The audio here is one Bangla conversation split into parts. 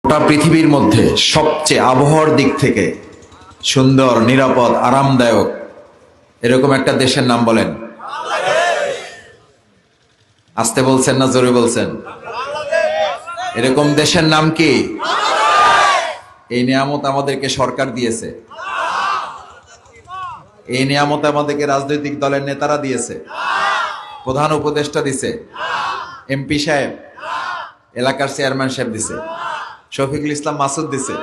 গোটা পৃথিবীর মধ্যে সবচেয়ে আবহাওয়ার দিক থেকে সুন্দর, নিরাপদ, আরামদায়ক এরকম একটা দেশের নাম বলেন। আসতে বলছেন না জোরে বলছেন? এরকম দেশের নাম কি? এই নিয়ামত আমাদেরকে সরকার দিয়েছে, এই নিয়ামত আমাদেরকে রাজনৈতিক দলের নেতারা দিয়েছে, প্রধান উপদেষ্টা দিছে, এমপি সাহেব, এলাকার চেয়ারম্যান সাহেব দিছে, শফিকুল ইসলাম মাসুদ দিছে,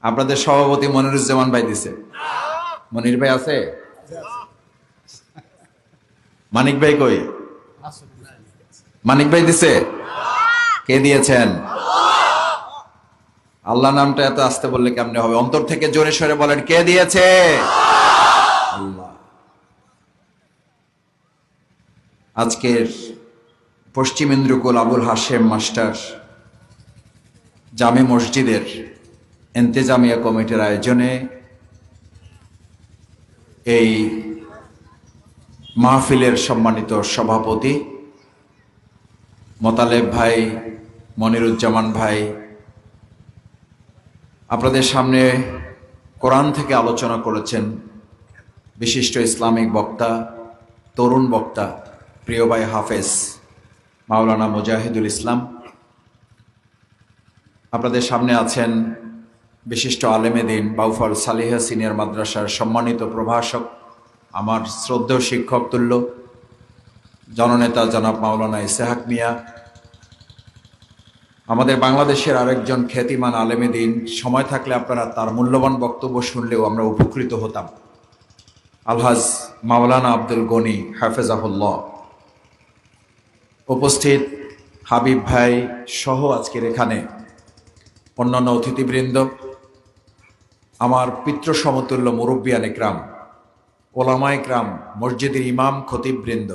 আপনাদের সভাপতি মনিরুজ্জামান ভাই দিছে। মনির ভাই আছে? মানিক ভাই কই? মানিক ভাই দিছে? কে দিয়েছেন? আল্লাহ নামটা এত আসতে বললে কেমনে হবে? অন্তর থেকে জোরে সরে বলেন, কে দিয়েছে? আল্লাহ। আজকের পশ্চিম ইন্দ্রকুল আবুল হাশেম মাস্টার জামে মসজিদের ইন্তেজামিয়া কমিটির আয়োজনে এই মাহফিলের সম্মানিত সভাপতি মোতালেব ভাই, মনিরুজ্জামান ভাই, আপনাদের সামনে কোরআন থেকে আলোচনা করেছেন বিশিষ্ট ইসলামিক বক্তা, তরুণ বক্তা, প্রিয় ভাই হাফেজ মাওলানা মুজাহিদুল ইসলাম। আপনাদের সামনে আছেন বিশিষ্ট আলেমে দিন বাউফল সালিহা সিনিয়র মাদ্রাসার সম্মানিত প্রভাষক, আমার শ্রদ্ধেয় শিক্ষক তুল্য জননেতা জনাব মাওলানা ইসহাক মিয়া, আমাদের বাংলাদেশের আরেকজন খ্যাতিমান আলেমে দিন। সময় থাকলে আপনারা তার মূল্যবান বক্তব্য শুনলেও আমরা উপকৃত হতাম, আলহাজ মাওলানা আব্দুল গনি হাফেজাহুল্লাহ। উপস্থিত হাবিব ভাই সহ আজকের এখানে অন্যান্য অতিথিবৃন্দ, আমার পিতৃ সমতুল্য মুরব্বিয়ান ইকরাম, ওলামা ইকরাম, মসজিদের ইমাম, খতিববৃন্দ,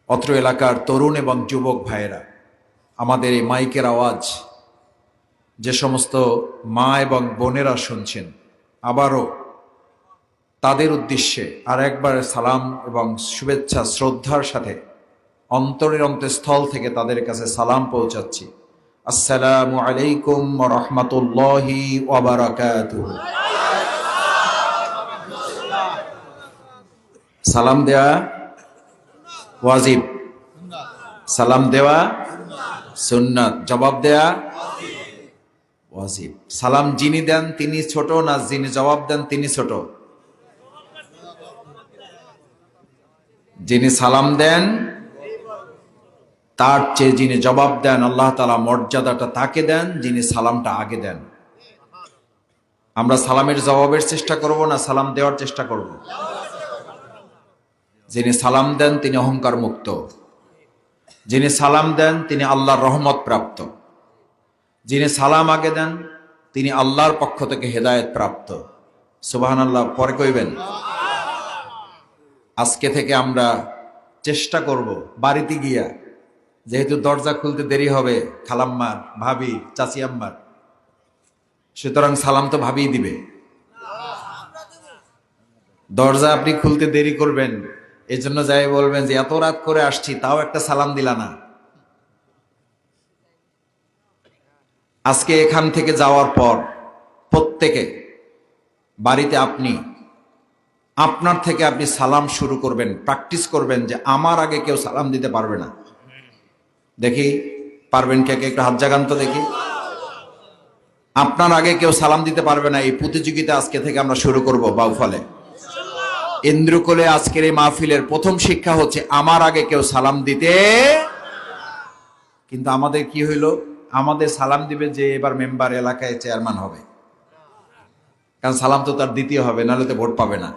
অত্র এলাকার তরুণ এবং যুবক ভাইয়েরা, আমাদের এই মাইকের আওয়াজ যে সমস্ত মা এবং বোনেরা শুনছেন, আবারও তাদের উদ্দেশ্যে আর একবার সালাম এবং শুভেচ্ছা শ্রদ্ধার সাথে অন্তরের অন্তঃস্থল থেকে তাদের কাছে সালাম পৌঁছাচ্ছি। আসসালামু আলাইকুম ওয়া রাহমাতুল্লাহি ওয়া বারাকাতুহু। সালাম দেওয়া ওয়াজিব, সালাম দেওয়া সুন্নাত, জবাব দেয়া ওয়াজিব। সালাম যিনি দেন তিনি ছোট, না যিনি জবাব দেন তিনি ছোট? যিনি সালাম দেন তার চেয়ে যিনি জবাব দেন, আল্লাহ তাআলা মর্যাদাটা তাকে দেন যিনি সালামটা আগে দেন। আমরা সালামের জবাবের চেষ্টা করব না সালাম দেওয়ার চেষ্টা করব? যিনি সালাম দেন তিনি অহংকার মুক্ত, যিনি সালাম দেন তিনি আল্লাহর রহমত প্রাপ্ত, যিনি সালাম আগে দেন তিনি আল্লাহর পক্ষ থেকে হেদায়েত প্রাপ্ত। সুবহানাল্লাহ পরে কইবেন। আজকে থেকে আমরা চেষ্টা করব বাড়িতে গিয়া, যেহেতু দরজা খুলতে দেরি হবে খালাম্মার, ভাবি, চাচি আম্মার, সুতরাং সালাম তো ভাবি দিবে। দরজা আপনি খুলতে দেরি করবেন, এই জন্য যাই বলবেন যে এত রাত করে আসছি তাও একটা সালাম দিলা না। আজকে এখান থেকে যাওয়ার পর প্রত্যেকে বাড়িতে আপনার থেকে আপনি সালাম শুরু করবেন, প্র্যাকটিস করবেন যে আমার আগে কেউ সালাম দিতে পারবে না। দেখি পারবেন কে কে? একটু হাত জাগান তো দেখি। আপনার আগে কেউ সালাম দিতে পারবে না, এই প্রতিযোগিতা আজকে থেকে আমরা শুরু করব বাউফলে। ইন্দ্রকুলে আজকের এই মাহফিলের প্রথম শিক্ষা হচ্ছে আমার আগে কেউ সালাম দিতে। কিন্তু আমাদের কি হইলো, আমাদের সালাম দিবে যে এবার মেম্বার, এলাকায় চেয়ারম্যান হবে, কারণ সালাম তো তার দিতেই হবে, নাহলে তো ভোট পাবে না।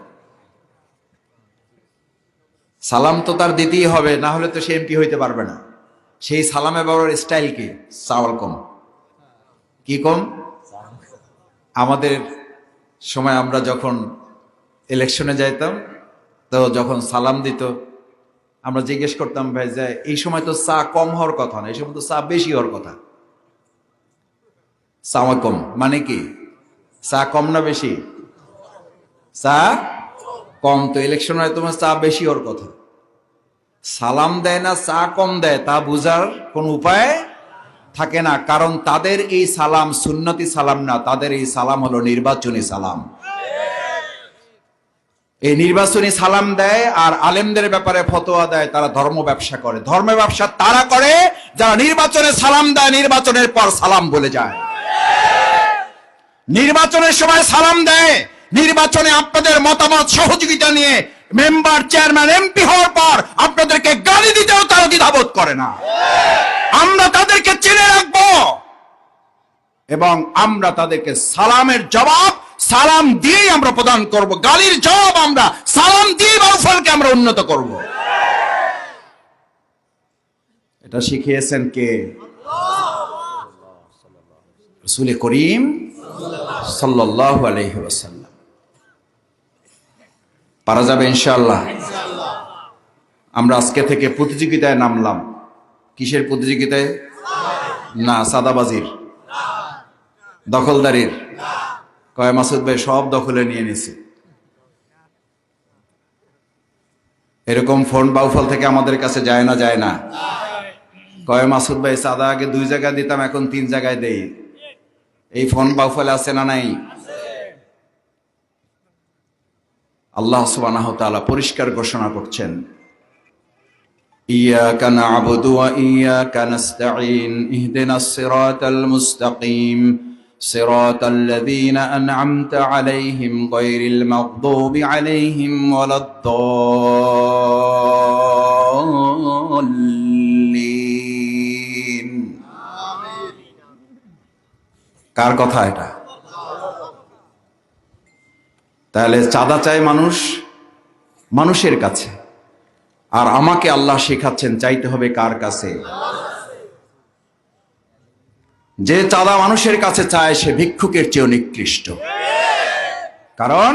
সালাম তো তার দিতেই হবে, না হলে তো সে এমপি হইতে পারবে না। সেই সালামে বাবার স্টাইল কি? সাওয়াল কম। কি কম? আমাদের সময় আমরা যখন ইলেকশনে যাইতাম, তো যখন সালাম দিত আমরা জিজ্ঞেস করতাম, ভাই যে এই সময় তো চা কম হওয়ার কথা না, এই সময় তো চা বেশি হওয়ার কথা। চা কম মানে কি? চা কম না বেশি? চা কম, তো ইলেকশন হয় তোমার চা বেশি হওয়ার কথা। সালাম দেয় না চা কম দেয় তা বুঝার কোন উপায় থাকে না, কারণ তাদের এই সালাম সুন্নতি সালাম না, তাদের এই সালাম হলো নির্বাচনী সালাম। এই নির্বাচনী সালাম দেয় আর আলেমদের ব্যাপারে ফতোয়া দেয়, তারা ধর্ম ব্যবসা করে। ধর্ম ব্যবসা তারা করে যারা নির্বাচনে সালাম দেয়, নির্বাচনের পর সালাম বলে যায়। নির্বাচনের সময় সালাম দেয়, নির্বাচনে আপনাদের মতামত সহযোগিতা নিয়ে মেম্বার, চেয়ারম্যান, এমপি হওয়ার পর আপনাদেরকে গালি দিতেও তারা দ্বিধাবোধ করে না। আমরা তাদেরকে চিনে রাখবো এবং আমরা তাদেরকে সালামের জবাব সালাম দিয়েই আমরা প্রদান করব। গালির জবাব আমরা সালাম দিয়ে বাউফলকে আমরা উন্নত করব। এটা শিখিয়েছেন কে? রাসূল করিম সাল্লাল্লাহু আলাইহি ওয়াসাল্লাম। পারা যাবে ইনশাআল্লাহ। আমরা আজকে থেকে প্রতিযোগিতায় নামলাম। কিসের প্রতিযোগিতায়? না সাদাবাজির, দখলদারির। কয় মাসুদ ভাই সব দখলে নিয়ে নিছে। এরকম ফোন বাউফল থেকে আমাদের কাছে যায় না? যায় না। কয় মাসুদ ভাই চাঁদা আগে 2 জায়গায় দিতাম, এখন 3 জায়গায় দেই। এই ফোন বাউফলে আছে না নাই? আল্লাহ সুবহানাহু ওয়া তাআলা পরিষ্কার ঘোষণা করছেন, ইয়াকা না'বুদু ওয়া ইয়াকা নাস্তাঈন ইহদিনাস সিরাতাল মুস্তাকিম সিরাতাল লাযীনা আন'আমতা আলাইহিম গায়রিল মাগদুবি আলাইহিম ওয়ালাদ-দাল্লিন। কার কথা এটা? তাহলে চাঁদা চায় মানুষ মানুষের কাছে, আর আমাকে আল্লাহ শেখাচ্ছেন চাইতে হবে কার কাছে? যে চাঁদা মানুষের কাছে চায় সে ভিক্ষুকের চেয়ে নিকৃষ্ট। কারণ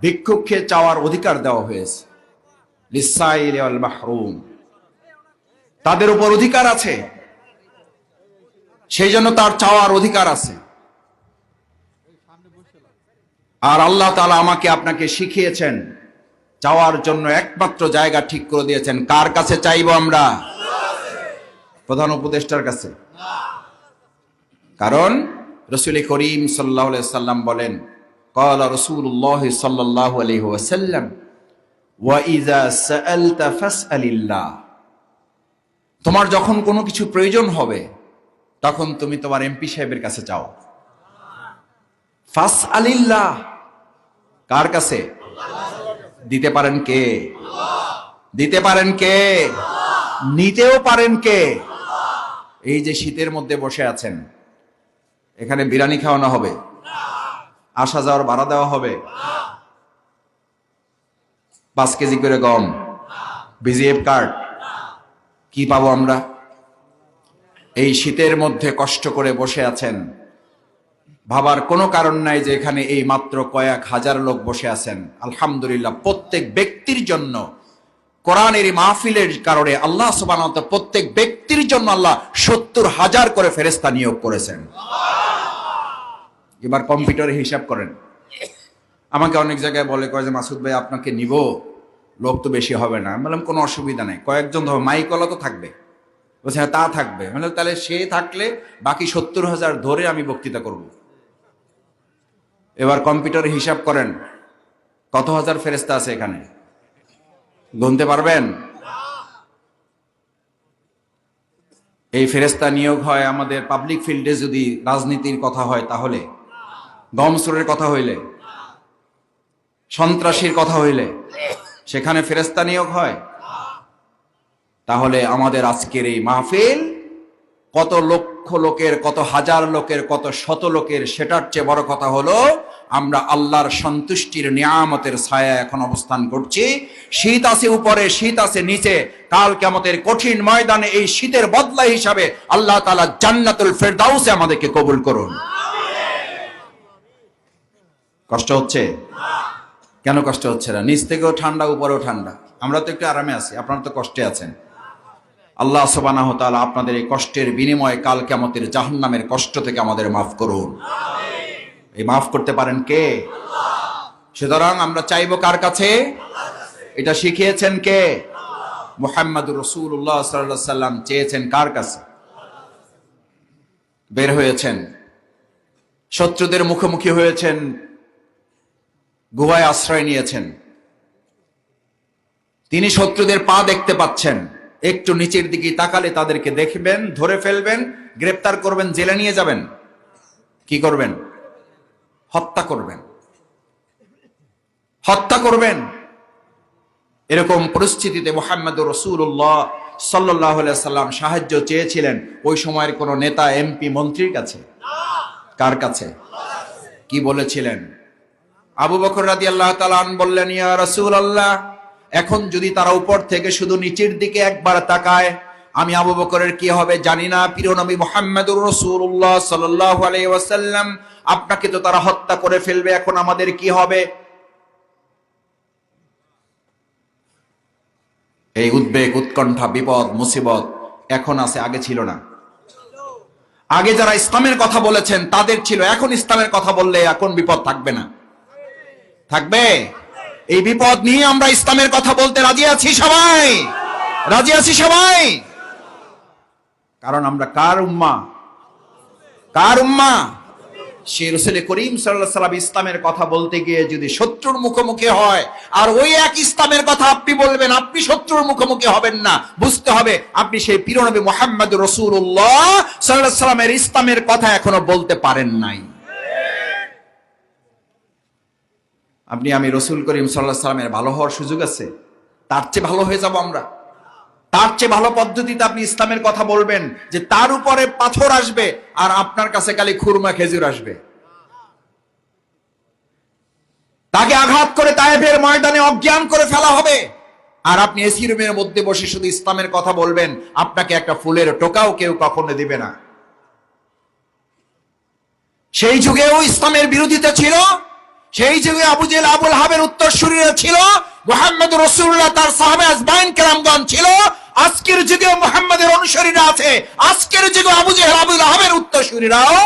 ভিক্ষুককে চাওয়ার অধিকার দেওয়া হয়েছে, লিসাইলি ওয়াল মাহরুম, তাদের উপর অধিকার আছে, সেই জন্য তার চাওয়ার অধিকার আছে। আর আল্লাহ তাআলা আমাকে আপনাকে শিখিয়েছেন চাওয়ার জন্য একমাত্র জায়গা ঠিক করে দিয়েছেন। কার কাছে চাইবো আমরা? প্রধান উপদেষ্টার কাছে। কারণ রাসূল করিম সাল্লাল্লাহু আলাইহি সাল্লাম বলেন, ক্বালা রাসূলুল্লাহ সাল্লাল্লাহু আলাইহি ওয়াসাল্লাম, ওয়া ইযা সাআলতা ফাসআলিল্লাহ। তোমার যখন কোনো কিছু প্রয়োজন হবে তখন তুমি তোমার এমপি সাহেবের কাছে চাও। ফাসআলিল্লাহ, কার কাছে? দিতে পারেন কে? দিতে পারেন কে? নিতেও পারেন কে? এই যে শীতের মধ্যে বসে আছেন, এখানে বিরিয়ানি খাওয়ানো হবে, আসা যাওয়ার ভাড়া দেওয়া হবে, 5 কেজি করে গম, বিজিএফ কার্ড, কি পাবো আমরা? এই শীতের মধ্যে কষ্ট করে বসে আছেন, ভাবার কোনো কারণ নাই যে এখানে এই মাত্র কয়েক হাজার লোক বসে আছেন। আলহামদুলিল্লাহ, প্রত্যেক ব্যক্তির জন্য কোরআনের এই মাহফিলের কারণে আল্লাহ সুবহানাহু ওয়া তাআলা প্রত্যেক ব্যক্তির জন্য আল্লাহ 70,000 করে ফেরেশতা নিয়োগ করেছেন। এবার কম্পিউটারে হিসাব করেন। আমাকে অনেক জায়গায় বলে, কয় যে মাসুদ ভাই আপনাকে নিব, লোক তো বেশি হবে না। আমি বললাম কোনো অসুবিধা নেই, কয়েকজন ধরো, মাইকওয়ালা তো থাকবে। বলছে হ্যাঁ তা থাকবে। মানে তাহলে সে থাকলে বাকি 70,000 ধরে আমি বক্তৃতা করব। এবার কম্পিউটারে হিসাব করেন কত হাজার ফেরেশতা আছে এখানে, গুনতে পারবেন? এই ফেরেশতা নিয়োগ হয় আমাদের পাবলিক ফিল্ডে। যদি রাজনীতির কথা হয় তাহলে, গমসুরের কথা হইলে, সন্ত্রাসীর কথা হইলে সেখানে ফেরেশতা নিয়োগ হয়। তাহলে আমাদের আজকের এই মাহফিল কত লক্ষ লোকের, কত হাজার লোকের, কত শত লোকের, সেটার চেয়ে বড় কথা হলো আমরা আল্লাহর সন্তুষ্টির নিয়ামতের ছায়া এখন অবস্থান করছি। শীত আছে উপরে, শীত আছে নিচে। কাল কিয়ামতের কঠিন ময়দানে এই শীতের বদলা হিসাবে আল্লাহ তাআলা জান্নাতুল ফেরদাউসে আমাদেরকে কবুল করুন। কষ্ট হচ্ছে? কেন কষ্ট হচ্ছে না? নিচ থেকেও ঠান্ডা, উপরেও ঠান্ডা। আমরা তো একটু আরামে আছি, আপনারা তো কষ্টে আছেন। আল্লাহ সুবহানাহু ওয়া তাআলা আপনাদের এই কষ্টের বিনিময়ে কাল কিয়ামতের জাহান্নামের কষ্ট থেকে আমাদের মাফ করুন। এই মাফ করতে পারেন কে? সুতরাং আমরা চাইবো কার কাছে? এটা শিখিয়েছেন কে? মুহাম্মদুর রাসূলুল্লাহ সাল্লাল্লাহু আলাইহি ওয়াসাল্লাম চেয়েছেন কার কাছে? বের হয়েছেন, শত্রুদের মুখোমুখি হয়েছেন, গুহায় আশ্রয় নিয়েছেন। তিনি শত্রুদের পা দেখতে পাচ্ছেন, একটু নিচের দিকে তাকালে তাদেরকে দেখবেন, ধরে ফেলবেন, গ্রেপ্তার করবেন, জেলে নিয়ে যাবেন। কি করবেন? হত্যা করবেন, হত্যা করবেন। এরকম পরিস্থিতিতে মুহাম্মদুর রাসূলুল্লাহ সাল্লাল্লাহু আলাইহি সাল্লাম সাহায্য চেয়েছিলেন ওই সময়ের কোন নেতা, এমপি, মন্ত্রীর কাছে? কার কাছে? কি বলেছিলেন? আবু বকর রাদিয়াল্লাহু তাআলা আন বললেন, ইয়া রাসূলুল্লাহ, এখন যদি তারা উপর থেকে শুধু নিচের দিকে একবার তাকায়, আমি আবু বকরের কি হবে জানি না। প্রিয় নবী মুহাম্মদুর রাসূলুল্লাহ সাল্লাল্লাহু আলাইহি ওয়াসাল্লাম, আপনাকে তো তারা হত্যা করে ফেলবে, এখন আমাদের কি হবে? এই উদ্বেগ, উৎকণ্ঠা, বিপদ, মুসিবত এখন আছে, আগে ছিল না। আগে যারা ইসলামের কথা বলেছেন তাদের ছিল, এখন ইসলামের কথা বললে এখন বিপদ থাকবে না? থাকবে। এই বিপদ নিয়ে আমরা ইসলামের কথা বলতে রাজি আছি সবাই, রাজি আছি সবাই। কারণ আমরা কার উম্মাহ? কার উম্মাহ? সেই রাসূল করিম সাল্লাল্লাহু আলাইহি ওয়াসাল্লাম ইসলামের কথা বলতে গিয়ে যদি শত্রুর মুখোমুখি হয়, আর ওই এক ইসলামের কথা আপনি বলবেন, আপনি শত্রুর মুখোমুখি হবেন না। বুঝতে হবে আপনি সেই প্রিয় নবী মুহাম্মদুর রাসূলুল্লাহ সাল্লাল্লাহু আলাইহি ওয়াসাল্লামের ইসলামের কথা এখনো বলতে পারেন নাই। আপনি আমি রাসূল করিম সাল্লাল্লাহু আলাইহি ওয়াসাল্লামের ভালো হওয়ার সুযোগ আছে? তার চেয়ে ভালো হয়ে যাব আমরা। তার চেয়ে ভালো পদ্ধতিতে আপনি ইসলামের কথা বলবেন, যে তার উপরে পাথর আসবে আর আপনার কাছে খালি খুরমা খেজুর আসবে। তাকে আঘাত করে তায়েফের ময়দানে অজ্ঞান করে ফেলা হবে, আর আপনি এসি রুমের মধ্যে বসে শুধু ইসলামের কথা বলবেন, আপনাকে একটা ফুলের টোকাও কেউ কখনো দিবে না। সেই যুগেও ইসলামের বিরোধিতা ছিল, সেই যুগে আবু জেহেল, আবুল আহাবের উত্তরসূরিরা ছিল, মুহাম্মদুর রাসূলুল্লাহ তার সাহাবা আজমাইন কেরামগণ ছিল। আজকের যুগে মুহাম্মদের অনুসারীরা আছে, আজকের যুগে আবু জেহেল, আবুল আহাবের উত্তরসূরিরাও।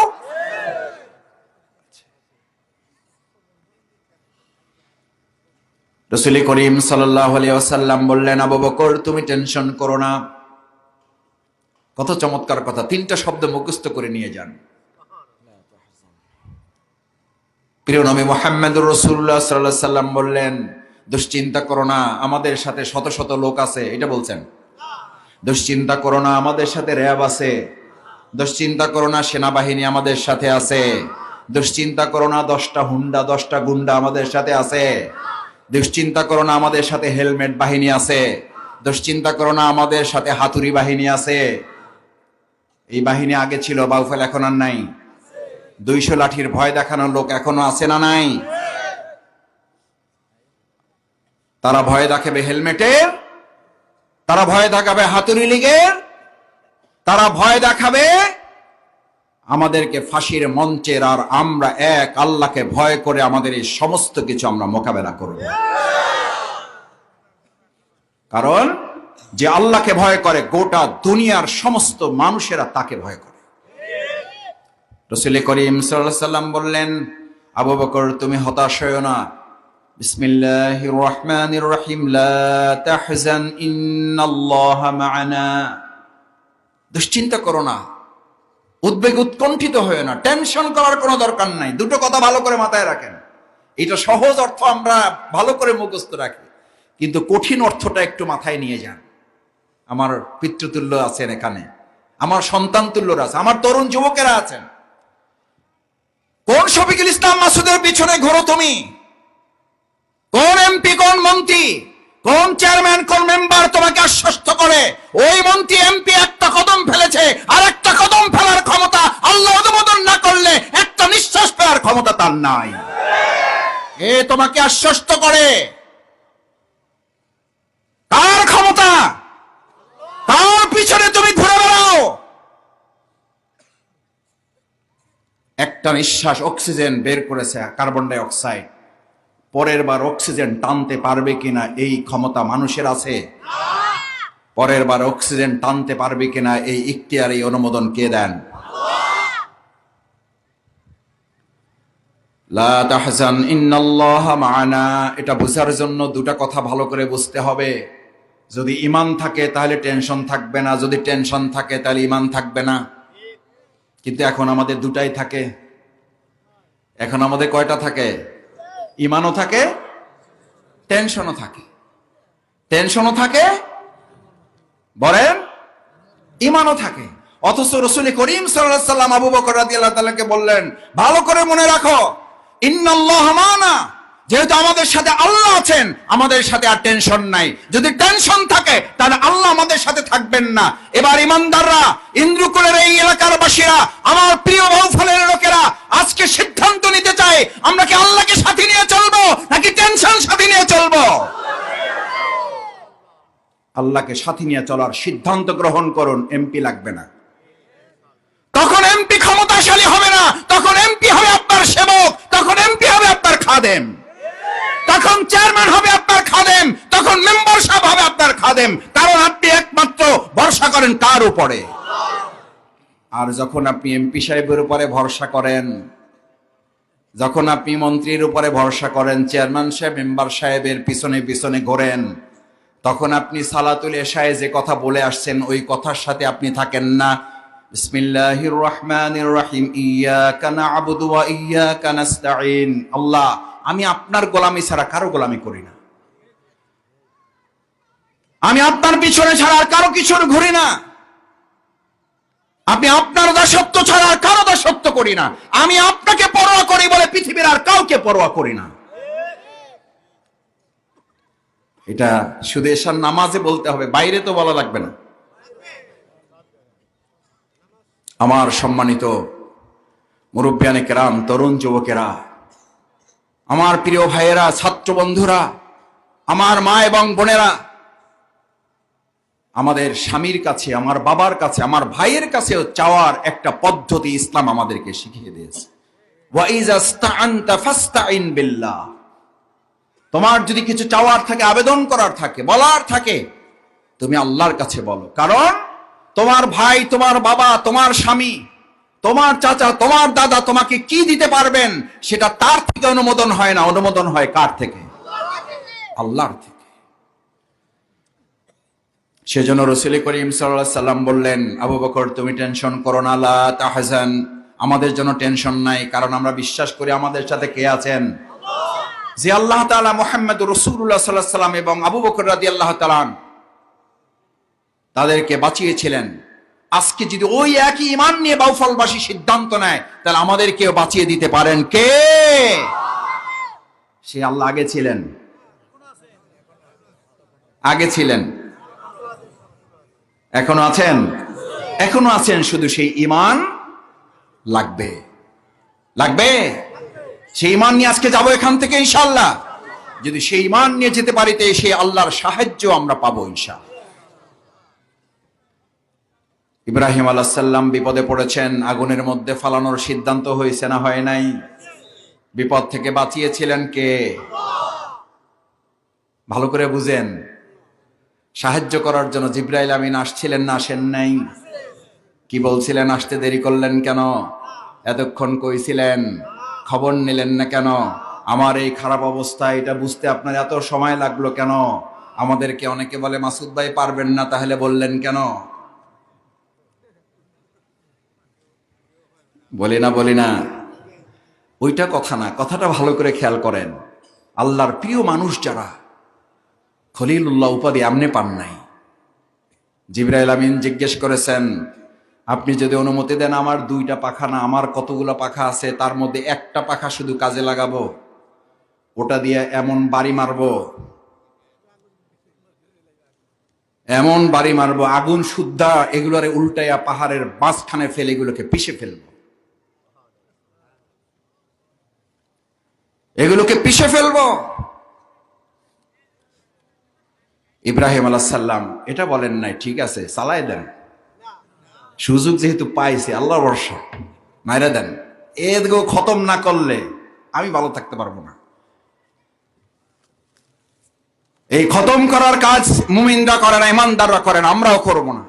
রাসূল করিম সাল্লাল্লাহু আলাইহি ওয়াসাল্লাম বললেন, আবু বকর তুমি টেনশন করো না। কত চমৎকার কথা, তিনটা শব্দ মুখস্থ করে নিয়ে যান। প্রিয় নবী মুহাম্মদুর রাসূলুল্লাহ সাল্লাল্লাহু আলাইহি ওয়াসাল্লাম বললেন, দুশ্চিন্তা করো না, আমাদের সাথে শত শত লোক আছে, এটা বলছেন। দুশ্চিন্তা করো না, আমাদের সাথে র‍্যাব আছে। দুশ্চিন্তা করো না, সেনাবাহিনী আমাদের সাথে আছে। দুশ্চিন্তা করো না, 10টা হুন্ডা, 10টা গুন্ডা আমাদের সাথে আছে। দুশ্চিন্তা করো না, আমাদের সাথে হেলমেট বাহিনী আছে। দুশ্চিন্তা করো না, আমাদের সাথে হাতুড়ি বাহিনী আছে। এই বাহিনী আগে ছিল, বাউফল এখন আর নাই। 200 লাঠির ভয় দেখানোর লোক এখনো আছে না নাই? তারা ভয় দেখাবে হেলমেটের, তারা ভয় দেখাবে হাতুড়ি লীগের, তারা ভয় দেখাবে আমাদেরকে ফাঁসির মঞ্চের। আর আমরা এক আল্লাহকে ভয় করে আমাদের এই সমস্ত কিছু আমরা মোকাবেলা করব। কারণ যে আল্লাহকে ভয় করে, গোটা দুনিয়ার সমস্ত মানুষেরা তাকে ভয় করে। রাসূল করিম সাল্লাল্লাহু আলাইহি ওয়াসাল্লাম বললেন, আবু বকর তুমি হতাশ হয়ো না। বিসমিল্লাহির রহমানির রহিম, লা তাহজান ইন্নাল্লাহা মা'ানা। দুশ্চিন্তা করো না, উদ্বেগ উৎকণ্ঠিত হয়ো না, টেনশন করার কোনো দরকার নাই। দুটো কথা ভালো করে মাথায় রাখেন। এটা সহজ অর্থ আমরা ভালো করে মুখস্থ রাখি, কিন্তু কঠিন অর্থটা একটু মাথায় নিয়ে যান। আমার পিতৃতুল্য আছেন এখানে, আমার সন্তান তুল্যরা আছে, আমার তরুণ যুবকেরা আছেন। কোন শফিকুল ইসলাম মাসুদের পিছনে ঘোরো তুমি? কোন এমপি, কোন মন্ত্রী, কোন চেয়ারম্যান, কোন মেম্বার তোমাকে আশ্বস্ত করে? ওই মন্ত্রী, এমপি একটা কদম ফেলেছে, আর একটা কদম ফেলার ক্ষমতা আল্লাহ অনুমোদন না করলে একটা নিঃশ্বাস ফেলার ক্ষমতা তার নাই। এ তোমাকে আশ্বস্ত করে, তার ক্ষমতা, তার পিছনে তুমি ঘুরে বেড়াও। একটা নিঃশ্বাস অক্সিজেন বের করেছে, কার্বন ডাই অক্সাইড, পরের বার অক্সিজেন টানতে পারবে কিনা এই ক্ষমতা মানুষের আছে? পরের বার অক্সিজেন টানতে পারবে কিনা এই ইখতিয়ার, এই অনুমোদন কে দেন? লা তাহজান ইন্নাল্লাহা মা'ানা। এটা বোঝার জন্য দুটা কথা ভালো করে বুঝতে হবে। যদি ঈমান থাকে তাহলে টেনশন থাকবে না, যদি টেনশন থাকে তাহলে ঈমান থাকবে না। কিন্তু এখন আমাদের দুটাই থাকে। এখন আমাদের কয়টা থাকে? ইমানও থাকে, টেনশনও থাকে। টেনশনও থাকে, বলেন, ইমানও থাকে। অথচ রাসূল করিম সাল্লাল্লাহু আলাইহি সাল্লাম আবু বকর রাদিয়াল্লাহু তাআলাকে বললেন, ভালো করে মনে রাখো, ইন্নাল্লাহ মা'ানা, যেহেতু আমাদের সাথে আল্লাহ আছেন, আমাদের সাথে আর টেনশন নাই। যদি টেনশন থাকে তাহলে আল্লাহ আমাদের সাথে থাকবেন না। এবার ইমানদাররা, ইন্দ্রকুলের এই এলাকার বাসীরা, আমার প্রিয় বাউফলের লোকেরা আজকে সিদ্ধান্ত নিতে চায়, আমরা কি আল্লাহকে সাথে নিয়ে চলবো নাকি টেনশন সাথে নিয়ে চলবো? আল্লাহকে সাথে নিয়ে চলার সিদ্ধান্ত গ্রহণ করুন। এমপি লাগবে না, তখন এমপি ক্ষমতাশালী হবে না, তখন এমপি হবে আপনার সেবক, তখন এমপি হবে আপনার খাদেম, তখন চেয়ারম্যান হবে আপনার খাদেম, তখন মেম্বার সাহেব হবে আপনার খাদেম। কারণ আপনি একমাত্র ভরসা করেন কার উপরে? আর যখন আপনি এমপি সাহেবের উপরে ভরসা করেন, যখন আপনি মন্ত্রীর উপরে ভরসা করেন, চেয়ারম্যান সাহেব, মেম্বার সাহেবের পিছনে পিছনে ঘোরেন, তখন আপনি সালাতুল এশায়ে যে কথা বলে আসছেন ওই কথার সাথে আপনি থাকেন না। বিসমিল্লাহির রহমানির রহিম, ইয়াকা না'বুদু ওয়া ইয়াকা নাস্তাঈন। আল্লাহ, আমি আপনার গোলামি ছাড়া কারো গোলামি করি না, আমি আপনার পিছনে ছাড়া আর কারো পিছনে ঘুরি না, আপনি আপনার দাসত্ব ছাড়া আর কারো দাসত্ব করি না, আমি আপনাকে পরোয়া করি বলে পৃথিবীর আর কাউকে পরোয়া করি না। এটা শুধু এশার নামাজে বলতে হবে, বাইরে তো বলা লাগবে না। আমার সম্মানিত মুরব্বিয়ানে কেরাম, তরুণ যুবকেরা, আমার প্রিয় ভাইয়েরা, ছাত্র বন্ধুরা, আমার মা এবং বোনেরা, আমাদের স্বামীর কাছে, আমার বাবার কাছে, আমার ভাইয়ের কাছেও চাওয়ার একটা পদ্ধতি ইসলাম আমাদেরকে শিখিয়ে দিয়েছে। ওয়া ইযা ইসতাআনতা ফাসতাইন বিল্লাহ। তোমার যদি কিছু চাওয়ার থাকে, আবেদন করার থাকে, বলার থাকে, তুমি আল্লাহর কাছে বলো। কারণ তোমার ভাই, তোমার বাবা, তোমার স্বামী, তোমার চাচা, তোমার দাদা তোমাকে কি দিতে পারবেন সেটা তার থেকে অনুমোদন হয় না, অনুমোদন হয় কার থেকে? আল্লাহর থেকে। সেজন্য রাসূল করিম সাল্লাল্লাহু আলাইহি সাল্লাম বললেন, আবু বকর তুমি টেনশন করো না, লা তাহজান, আমাদের জন্য টেনশন নাই। কারণ আমরা বিশ্বাস করি আমাদের সাথে কে আছেন? যে আল্লাহ তাআলা মুহাম্মদুর রাসূলুল্লাহ সাল্লাল্লাহু আলাইহি সাল্লাম এবং আবু বকর রাদিয়াল্লাহু তাআলা তাদেরকে বাঁচিয়েছিলেন। আজকে যদি ওই একই ঈমান নিয়ে বাউফলবাসী সিদ্ধান্ত নেয়, তাহলে আমাদেরকেও বাঁচিয়ে দিতে পারেন কে? সে আল্লাহ আগে ছিলেন, আগে ছিলেন, এখনো আছেন, এখনো আছেন। শুধু সেই ঈমান লাগবে, লাগবে। সেই ঈমান নিয়ে আজকে যাবো এখান থেকে ইনশাআল্লাহ। যদি সেই ঈমান নিয়ে যেতে পারিতে সেই আল্লাহর সাহায্য আমরা পাবো ইনশাআল্লাহ। ইব্রাহিম আলাইহিস সালাম বিপদে পড়েছেন, আগুনের মধ্যে ফালানোর সিদ্ধান্ত হয়েছে না হয় নাই? বিপদ থেকে বাঁচিয়েছিলেন কে? ভালো করে বুঝেন। সাহায্য করার জন্য জিবরাইল আমিন আসছিলেন না আসেন নাই? কি বলছিলেন, আসতে দেরি করলেন কেন? এতক্ষণ কইছিলেন, খবর নিলেন না কেন? আমার এই খারাপ অবস্থা, এটা বুঝতে আপনার এত সময় লাগলো কেন? আমাদেরকে অনেকে বলে মাসুদ ভাই পারবেন না, তাহলে বললেন কেন? বলি না, বলি না, ওইটা কথা না। কথাটা ভালো করে খেয়াল করেন। আল্লাহর প্রিয় মানুষ যারা, খলিলুল্লাহ উপাধি আমনে পান নাই। জিবরাইল আমিন জিজ্ঞেস করেছেন, আপনি যদি অনুমতি দেন আমার দুইটা পাখা না, আমার কতগুলো পাখা আছে, তার মধ্যে একটা পাখা শুধু কাজে লাগাবো, ওটা দিয়ে এমন বাড়ি মারবো, এমন বাড়ি মারবো, আগুন সুদ্ধা এগুলোরে উল্টাইয়া পাহাড়ের মাঝখানে ফেলে এগুলোকে পিষে ফেলবো, এগুলোকে পিষে ফেলবো। ইব্রাহিম আলাইহিস সালাম এটা বলেন নাই, ঠিক আছে চালায় দেন, সুযোগ যেহেতু পাইছে, আল্লাহর ভরসা, মাইরা দেন, এদিকে খতম না করলে আমি ভালো থাকতে পারবো না। এই খতম করার কাজ মুমিনরা করে না, ইমানদাররা করে না, আমরাও করবো না।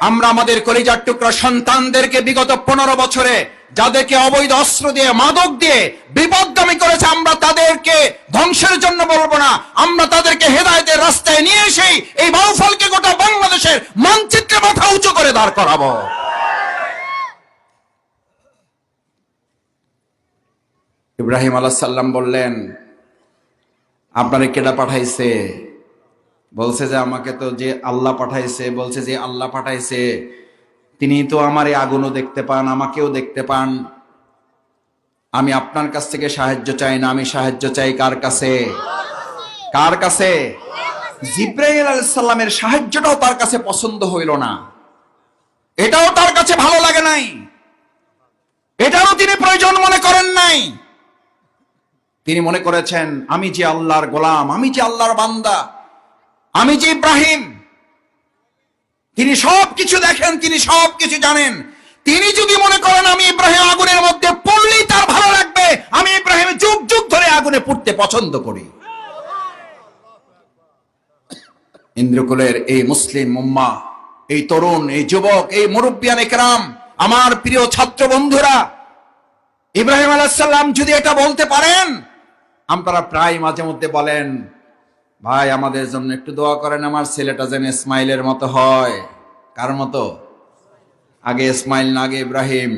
আমরা আমাদের কলিজার টুকরা সন্তানদেরকে বিগত 15 বছরে যাদেরকে অবৈধ অস্ত্র দিয়ে, মাদক দিয়ে বিপদগামী করেছে, আমরা তাদেরকে ধ্বংসের জন্য বলবো না, আমরা তাদেরকে হেদায়েতের রাস্তায় নিয়ে এসেই এই বাউফলকে গোটা বাংলাদেশের মানচিত্রে মাথা উঁচু করে দাঁড় করাবো। ইব্রাহিম আলাইহিস সালাম বললেন, আপনারে কেডা পাঠাইছে? বলছে যে আমাকে তো যে আল্লাহ পাঠাইছে। বলছে যে আল্লাহ পাঠাইছে, তিনি তো আমার এই আগুনও দেখতে পান, আমাকেও দেখতে পান। আমি আপনার কাছ থেকে সাহায্য চাই না, আমি সাহায্য চাই কার কাছে? কার কাছে? জিব্রাইল আলাইহিস সালামের সাহায্যটাও তার কাছে পছন্দ হইল না, এটাও তার কাছে ভালো লাগে নাই, এটাও তিনি প্রয়োজন মনে করেন নাই। তিনি মনে করেছেন আমি যে আল্লাহর গোলাম, আমি যে আল্লাহর বান্দা, আমি যে ইব্রাহিম, তিনি সবকিছু দেখেন, তিনি সবকিছু জানেন। তিনি যদি মনে করেন আমি ইব্রাহিম আগুনের মধ্যে পড়লেই তার ভালো লাগবে, আমি ইব্রাহিম যুগ যুগ ধরে আগুনে পুড়তে পছন্দ করি। ইন্দ্রকুলের এই মুসলিম উম্মাহ, এই তরুণ, এই যুবক, এই মুরব্বিয়ান ইকরাম, আমার প্রিয় ছাত্র বন্ধুরা, ইব্রাহিম আলাইহিস সালাম যদি এটা বলতে পারেন, আপনারা প্রায় মাঝে মধ্যে বলেন, ভাই আমাদের জন্য একটু দোয়া করেন, আমার ছেলেটা যেন ইসমাইলের মতো হয়। কার মতো? আগে ইসমাইল না আগে ইব্রাহিম?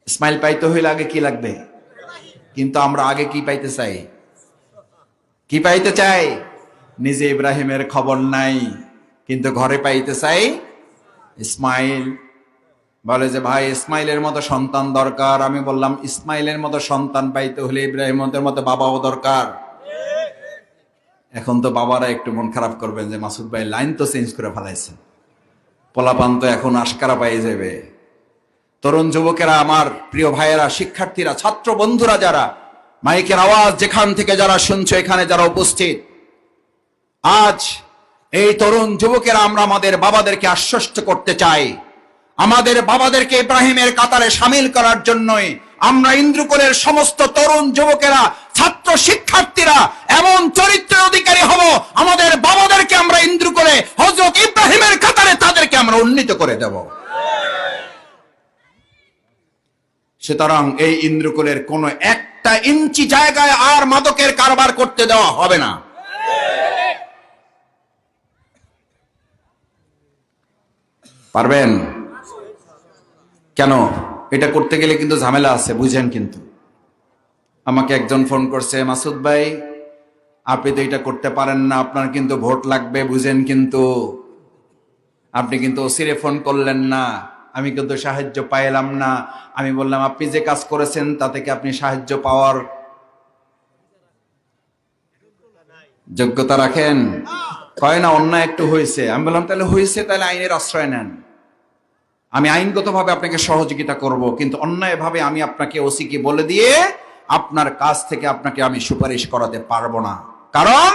ইসমাইল পাইতে হইলে আগে কি লাগবে? কিন্তু আমরা আগে কি পাইতে চাই? কি পাইতে চাই? নিজে ইব্রাহিমের খবর নাই, কিন্তু ঘরে পাইতে চাই ইসমাইল। বলে যে ভাই ইসমাইলের মতো সন্তান দরকার। আমি বললাম ইসমাইলের মতো সন্তান পাইতে হলে ইব্রাহিমের মতো বাবাও দরকার। এখন তো বাবারা একটু মন খারাপ করবেন যে মাসুদ ভাই লাইন তো চেঞ্জ করে ফেলাইছেন, পোলাপান তো এখন আশকারা পাই যাবে। তরুণ যুবকেরা, আমার প্রিয় ভাইয়েরা, শিক্ষার্থীরা, ছাত্র বন্ধুরা, যারা মাইকের আওয়াজ যেখান থেকে যারা শুনছো, এখানে যারা উপস্থিত, আজ এই তরুণ যুবকেরা আমরা আমাদের বাবাদেরকে আশ্বস্ত করতে চাই, আমাদের বাবাদেরকে ইব্রাহিমের কাতারে সামিল করার জন্যই আমরা ইন্দ্রকুলের সমস্ত তরুণ যুবকেরা, ছাত্র শিক্ষার্থীরা এমন চরিত্রের অধিকারী হব, আমাদের বাবাদেরকে আমরা ইন্দ্রকুলে হযরত ইব্রাহিমের কাতারে তাদেরকে আমরা উন্নীত করে দেব। সুতরাং এই ইন্দ্রকুলের কোন একটা ইঞ্চি জায়গায় আর মাদকের কারবার করতে দেওয়া হবে না। পারবেন? কেন? এটা করতে গেলে কিন্তু ঝামেলা আছে, বুঝেন। কিন্তু আমাকে একজন ফোন করছে, মাসুদ ভাই আপনি তো এটা করতে পারেন না, আপনার কিন্তু ভোট লাগবে, বুঝেন। কিন্তু আপনি কিন্তু ওসিরে ফোন করলেন না, আমি কিন্তু সাহায্য পাইলাম না। আমি বললাম আপনি যে কাজ করেছেন তাতে কি আপনি সাহায্য পাওয়ার যোগ্যতা রাখেন? কয় না অন্যায় একটু হয়েছে। আমি বললাম তাহলে হয়েছে, তাহলে আইনের আশ্রয় নেন, আমি আইনগতভাবে আপনাকে সহযোগিতা করব, কিন্তু অন্যায়ভাবে আমি আপনাকে ওসিকে বলে দিয়ে আপনার কাছ থেকে আপনাকে আমি সুপারিশ করাতে পারবো না। কারণ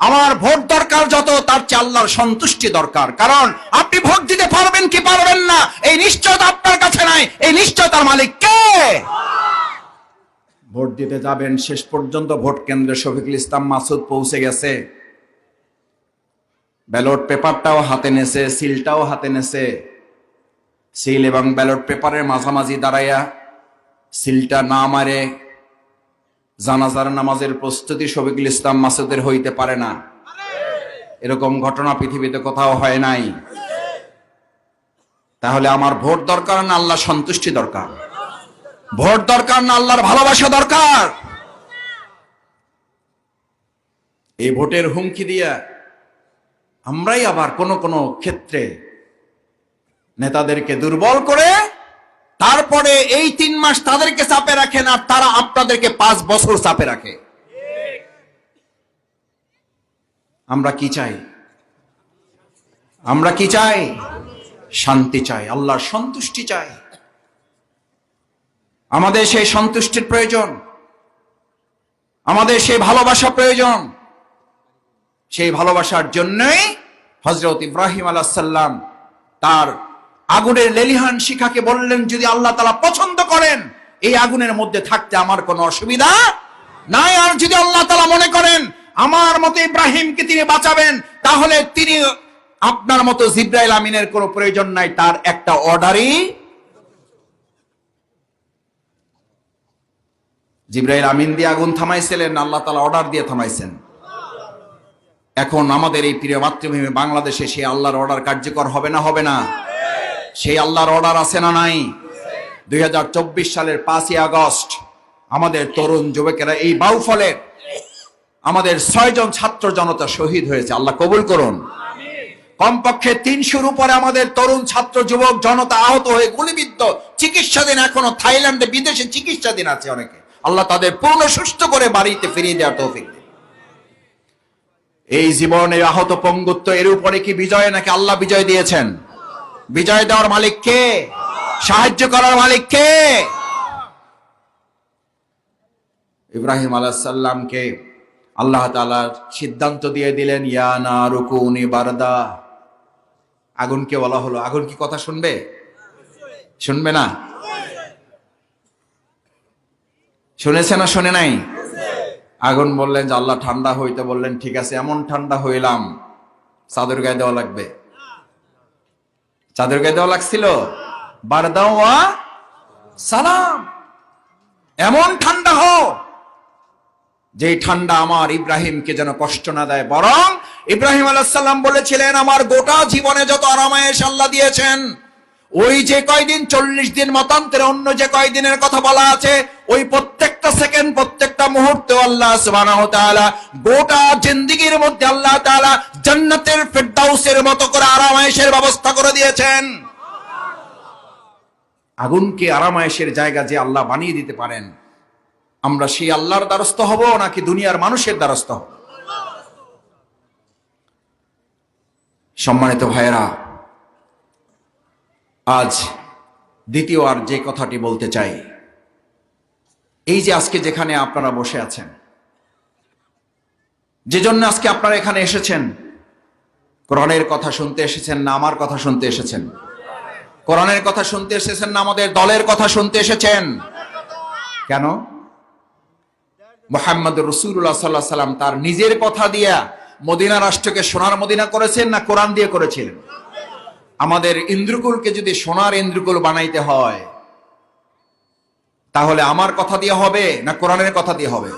আমার ভোট দরকার যত, তার চেয়ে আল্লাহর সন্তুষ্টি দরকার। কারণ আপনি ভোট দিতে পারবেন কি পারবেন না এই নিশ্চয়তা আপনার কাছে নাই, এই নিশ্চয়তার মালিক কে? ভোট দিতে যাবেন, শেষ পর্যন্ত ভোট কেন্দ্রে শফিকুল ইসলাম মাসুদ পৌঁছে গেছে, ব্যালট পেপারটাও হাতে নেছে, সিলটাও হাতে নেছে। সিল এবং ব্যালট পেপারের মাঝামাঝি দাঁড়াইয়া সিলটা না মারে জানাজার নামাজের প্রস্তুতি শফিকুল ইসলাম মাসুদের হইতে পারে না। এরকম ঘটনা পৃথিবীতে কোথাও হয় নাই। তাহলে আমার ভোট দরকার না আল্লাহ সন্তুষ্টি দরকার? ভোট দরকার না আল্লাহর ভালোবাসা দরকার? এই ভোটের হুমকি দিয়া আমরাই আবার কোন কোন ক্ষেত্রে নেতাদেরকে দুর্বল করে তারপরে এই 3 মাস তাদেরকে চাপে রাখেন, আর তারা আপনাদেরকে 5 বছর চাপে রাখে। আমরা কি চাই? আমরা কি চাই? শান্তি চাই, আল্লাহর সন্তুষ্টি চাই। আমাদের সেই সন্তুষ্টির প্রয়োজন, আমাদের সেই ভালোবাসা প্রয়োজন। সেই ভালোবাসার জন্যই হযরত ইব্রাহিম আলাইহিস সালাম তার আগুনের লেলিহান শিখাকে বললেন, যদি আল্লাহ তাআলা পছন্দ করেন এই আগুনের মধ্যে থাকতে আমার কোনো অসুবিধা নাই। আর যদি আল্লাহ তাআলা মনে করেন আমার মতো ইব্রাহিমকে তিনি বাঁচাবেন, তাহলে তিনি আপনার মতো জিবরাইল আমিনের কোনো প্রয়োজন নাই, তার একটা অর্ডারই। জিবরাইল আমিন দিয়ে আগুন থামাইছিলেন, আল্লাহ তাআলা অর্ডার দিয়ে থামাইছেন। এখন আমাদের এই প্রিয় মাতৃভূমি বাংলাদেশে সেই আল্লাহর অর্ডার কার্যকর হবে না হবে না? সেই আল্লাহর অর্ডার আছে না নাই? 2024 সালের 5ই আগস্ট আমাদের তরুণ যুবকেরা এই বাউফলের আমাদের 6 জন ছাত্র জনতা শহীদ হয়েছে। আল্লাহ কবুল করুন। কমপক্ষে 300-র উপরে আমাদের তরুণ ছাত্র যুবক জনতা আহত হয়ে গুলিবিদ্ধ চিকিৎসাধীন, এখনো থাইল্যান্ডে বিদেশে চিকিৎসাধীন আছে অনেকে। আল্লাহ তাদের পূর্ণ সুস্থ করে বাড়িতে ফিরিয়ে দেওয়ার তৌফিক দিন। এই জীবনে আহত পঙ্গুত্ব এর উপরে কি বিজয়, নাকি আল্লাহ বিজয় দিয়েছেন? বিজয় দেওয়ার মালিক কে? সাহায্য করার মালিক কে? ইব্রাহিম আলাইহিস সালামকে আল্লাহ তাআলা সিদ্ধান্ত দিয়ে দিলেন, ইয়া নারু কুনি বারদা। আগুনকে বলা হলো, আগুন কি কথা শুনবে? শুনবে না? শুনেছে না শুনে নাই? আগুন বললেন যে আল্লাহ ঠান্ডা হইতে বললেন, ঠিক আছে, এমন ঠান্ডা হইলাম চাদর গায়ে দেওয়া লাগবে। চাদর গায়ে দেওয়া লাগছিল, বারদা ওয়া সালাম। এমন ঠান্ডা হোক যে ঠান্ডা আমার ইব্রাহিমকে যেন কষ্ট না দেয়। বরং ইব্রাহিম আলাইহিস সালাম বলেছিলেন, আমার গোটা জীবনে যত আরামায়েশ আল্লাহ দিয়েছেন, ওই যে কয়দিন 40 দিন মতান্তরে অন্য যে কয়দিনের কথা বলা আছে, ওই প্রত্যেকটা সেকেন্ড প্রত্যেকটা মুহূর্তে আল্লাহ সুবহানাহু ওয়া তাআলা গোটা জিন্দেগীর মধ্যে আল্লাহ তাআলা জান্নাতের ফেরদাউসের মতো করে আরামায়েশের ব্যবস্থা করে দিয়েছেন। আগুনকে আরামায়েশের জায়গা যে আল্লাহ বানিয়ে দিতে পারেন, আমরা সেই আল্লাহর দ্বারস্থ হব নাকি দুনিয়ার মানুষের দ্বারস্থ হব? সম্মানিত ভাইয়েরা, আজ দ্বিতীয় আর যে কথাটি বলতে চাই, এই যে আজকে যেখানে আপনারা বসে আছেন, যে জন্য আজকে আপনারা এখানে এসেছেন, কোরআনের কথা শুনতে এসেছেন না আমার কথা শুনতে এসেছেন? কোরআনের কথা শুনতে এসেছেন না আমাদের দলের কথা শুনতে এসেছেন? কেন? মুহাম্মদ রাসূলুল্লাহ সাল্লাল্লাহু আলাইহি সাল্লাম তার নিজের কথা দিয়া মদিনা রাষ্ট্রকে সোনার মদিনা করেছেন না কোরআন দিয়ে করেছিলেন? আমাদের ইন্দ্রকুলকে যদি সোনার ইন্দ্রকুল বানাইতে হয়, তাহলে আমার কথা দিয়ে হবে না কোরআনের কথা দিয়ে হবে?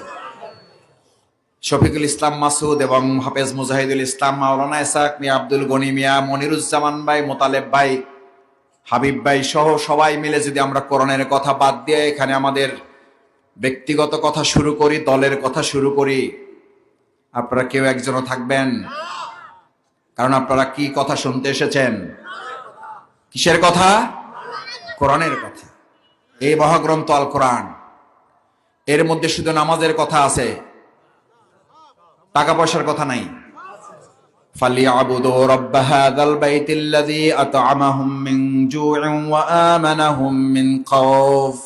শফিকুল ইসলাম মাসুদ এবং হাফেজ মুজাহিদুল ইসলাম, মাওলানা ইসহাক মিয়া, আব্দুল গনি মিয়া, মনিরুজ্জামান ভাই, মোতালেব ভাই, হাবিব ভাই সহ সবাই মিলে যদি আমরা কোরআনের কথা বাদ দিয়ে এখানে আমাদের ব্যক্তিগত কথা শুরু করি, দলের কথা শুরু করি, আপনারা কেউ একজনও থাকবেন? কারণ আপনারা কি কথা শুনতে এসেছেন? কিসের কথা? কোরআনের কথা। এই মহাগ্রন্থ আল কোরআন, এর মধ্যে শুধু নামাজের কথা আছে, টাকা পয়সার কথা নাই। ফালিয়াবুদু রাব্ব হাযাল বাইতিল্লাযী আত'আমাহুম মিন জু'ইন ওয়া আমানাহুম মিন খাউফ।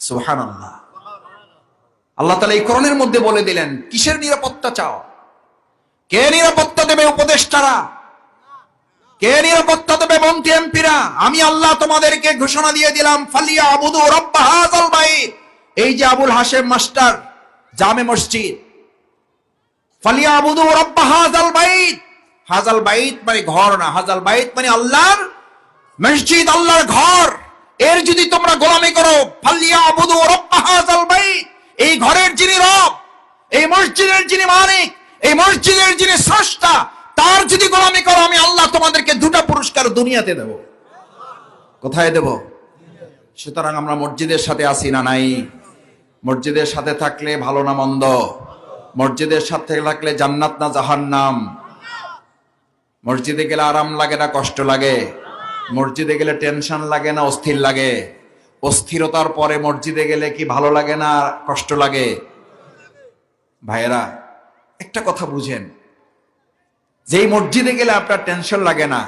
সুবহানাল্লাহ। আল্লাহ তাআলা এই কোরআনের মধ্যে বলে দিলেন, কিসের নিরাপত্তা চাও? কে নিরাপত্তা দেবে? উপদেষ্টারা? কে নিরাপত্তা দেবে? মন্ত্রী এমপিরা? আমি আল্লাহ তোমাদেরকে ঘোষণা দিয়ে দিলাম, ফালিয়াবুদু রাব্ব হাযাল বাইত। এই যে আবুল হাশেম মাস্টার জামে মসজিদ, ফালিয়াবুদু রাব্ব হাযাল বাইত। হাযাল বাইত মানে ঘর না, হাযাল বাইত মানে আল্লাহর মসজিদ, আল্লাহর ঘর। এর যদি তোমরা গোলামি করো, ফালিয়াবুদু রাব্ব হাযাল বাইত, এই ঘরের যিনি রব, এই মসজিদের যিনি মালিক, এই মসজিদের যিনি স্রষ্টা, তার যদি গোলামি করো, আমি আল্লাহ তোমাদেরকে 2টা পুরস্কার দুনিয়াতে দেব। কোথায় দেব? সুতরাং আমরা মসজিদের সাথে আছি না নাই? মসজিদের সাথে থাকলে ভালো না মন্দ? মসজিদের সাথে থাকলে জান্নাত না জাহান্নাম? মসজিদে গেলে আরাম লাগে না কষ্ট লাগে? মসজিদে গেলে টেনশন লাগে না অস্থির লাগে? অস্থিরতার পরে মসজিদে গেলে কি ভালো লাগে না কষ্ট লাগে? ভাইয়েরা, একটা কথা বুঝেন, যেই মসজিদে গেলে আপনার টেনশন লাগে না,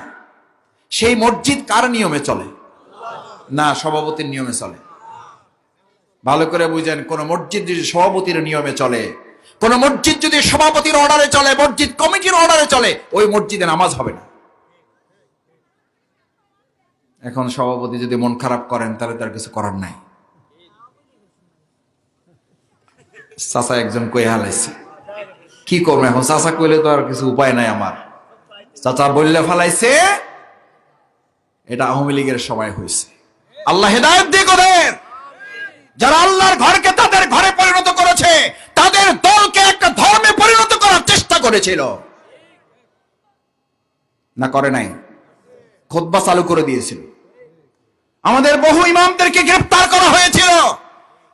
সেই মসজিদ কার নিয়মে চলে? না সভাপতির নিয়মে চলে? ভালো করে বুঝেন, কোন মসজিদ যদি সভাপতির নিয়মে চলে, কোন মসজিদ যদি সভাপতির অর্ডারে চলে, মসজিদ কমিটির অর্ডারে চলে, ওই মসজিদে নামাজ হবে না। এখন সভাপতি যদি মন খারাপ করেন, তাহলে তার কিছু করার নাই। চাচা একজন কয়ে হালাইছে, কি করবো এখন? চাচা কইলে তো আর কিছু উপায় নাই আমার। চাচা বললে ফালাইছে, এটা আওয়ামী লীগের সময় হয়েছে। আল্লাহ হেদায়েত দিক ওদের। যারা আল্লাহর ঘরকে তাদের ঘরে পরিণত করেছে, তাদের দলকে একটা ধর্মে পরিণত করার চেষ্টা করেছিল না? করে নাই? খুতবা চালু করে দিয়েছিল। আমাদের বহু ইমামদেরকে গ্রেফতার করা হয়েছিল,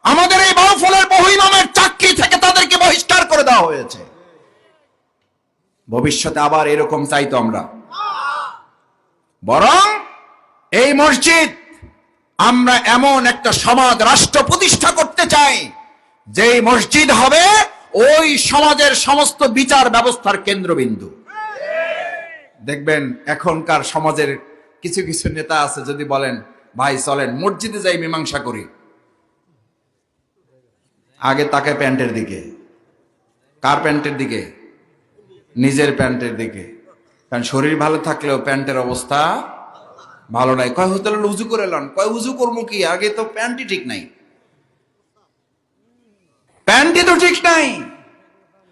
আমাদের এই বাউফলের বহু ইমামের চাকরি থেকে তাদেরকে বহিষ্কার করে দেওয়া হয়েছে। ভবিষ্যতে আবার এরকম চাইতো আমরা, বরং এই মসজিদ আমরা এমন একটা সমাজ রাষ্ট্র প্রতিষ্ঠা করতে চাই যেই মসজিদ হবে ওই সমাজের সমস্ত বিচার ব্যবস্থার কেন্দ্রবিন্দু। দেখবেন এখনকার সমাজের কিছু কিছু নেতা আছে, যদি বলেন ভাই চলেন মসজিদে যাই মীমাংসা করি, আগে তাকে প্যান্টের দিকে। কার প্যান্টের দিকে? নিজের প্যান্টের দিকে। কারণ শরীর ভালো থাকলেও প্যান্টের অবস্থা ভালো নাই। কয় হোটেল উজু করে লন, কয় উজু করবো কি, আগে তো প্যান্টই ঠিক নাই, প্যান্টই তো ঠিক নাই।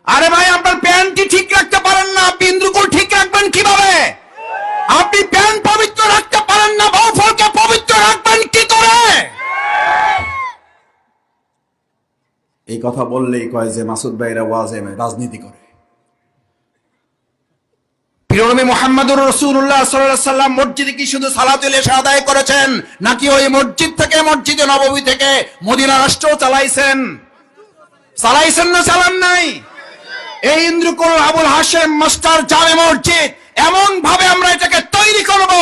আরে ভাই আপনার প্যান্টই ঠিক রাখতে পারেন না, আপনি ইন্দ্রকুল ঠিক রাখবেন কিভাবে? আপনি প্যান্ট পবিত্র রাখতে পারেন না, বাউফলকে পবিত্র রাখবেন কি করে? এই কথা বললেই কয় যে মাসুদ ভাইরা ওয়াজে রাজনীতি করে। প্রিয়নবী মুহাম্মদুর রাসূলুল্লাহ সাল্লাল্লাহু আলাইহি সাল্লাম মসজিদে কি শুধু সালাতুল ইশা আদায় করেছেন, নাকি ওই মসজিদ থেকে মসজিদে নববী থেকে মদিনা রাষ্ট্র চালাইছেন? চালাইছেন না চালান নাই? এই ইন্দ্রকুল আবুল হাশেম মাস্টার জামে মসজিদ এমন ভাবে আমরা এটাকে তৈরি করব,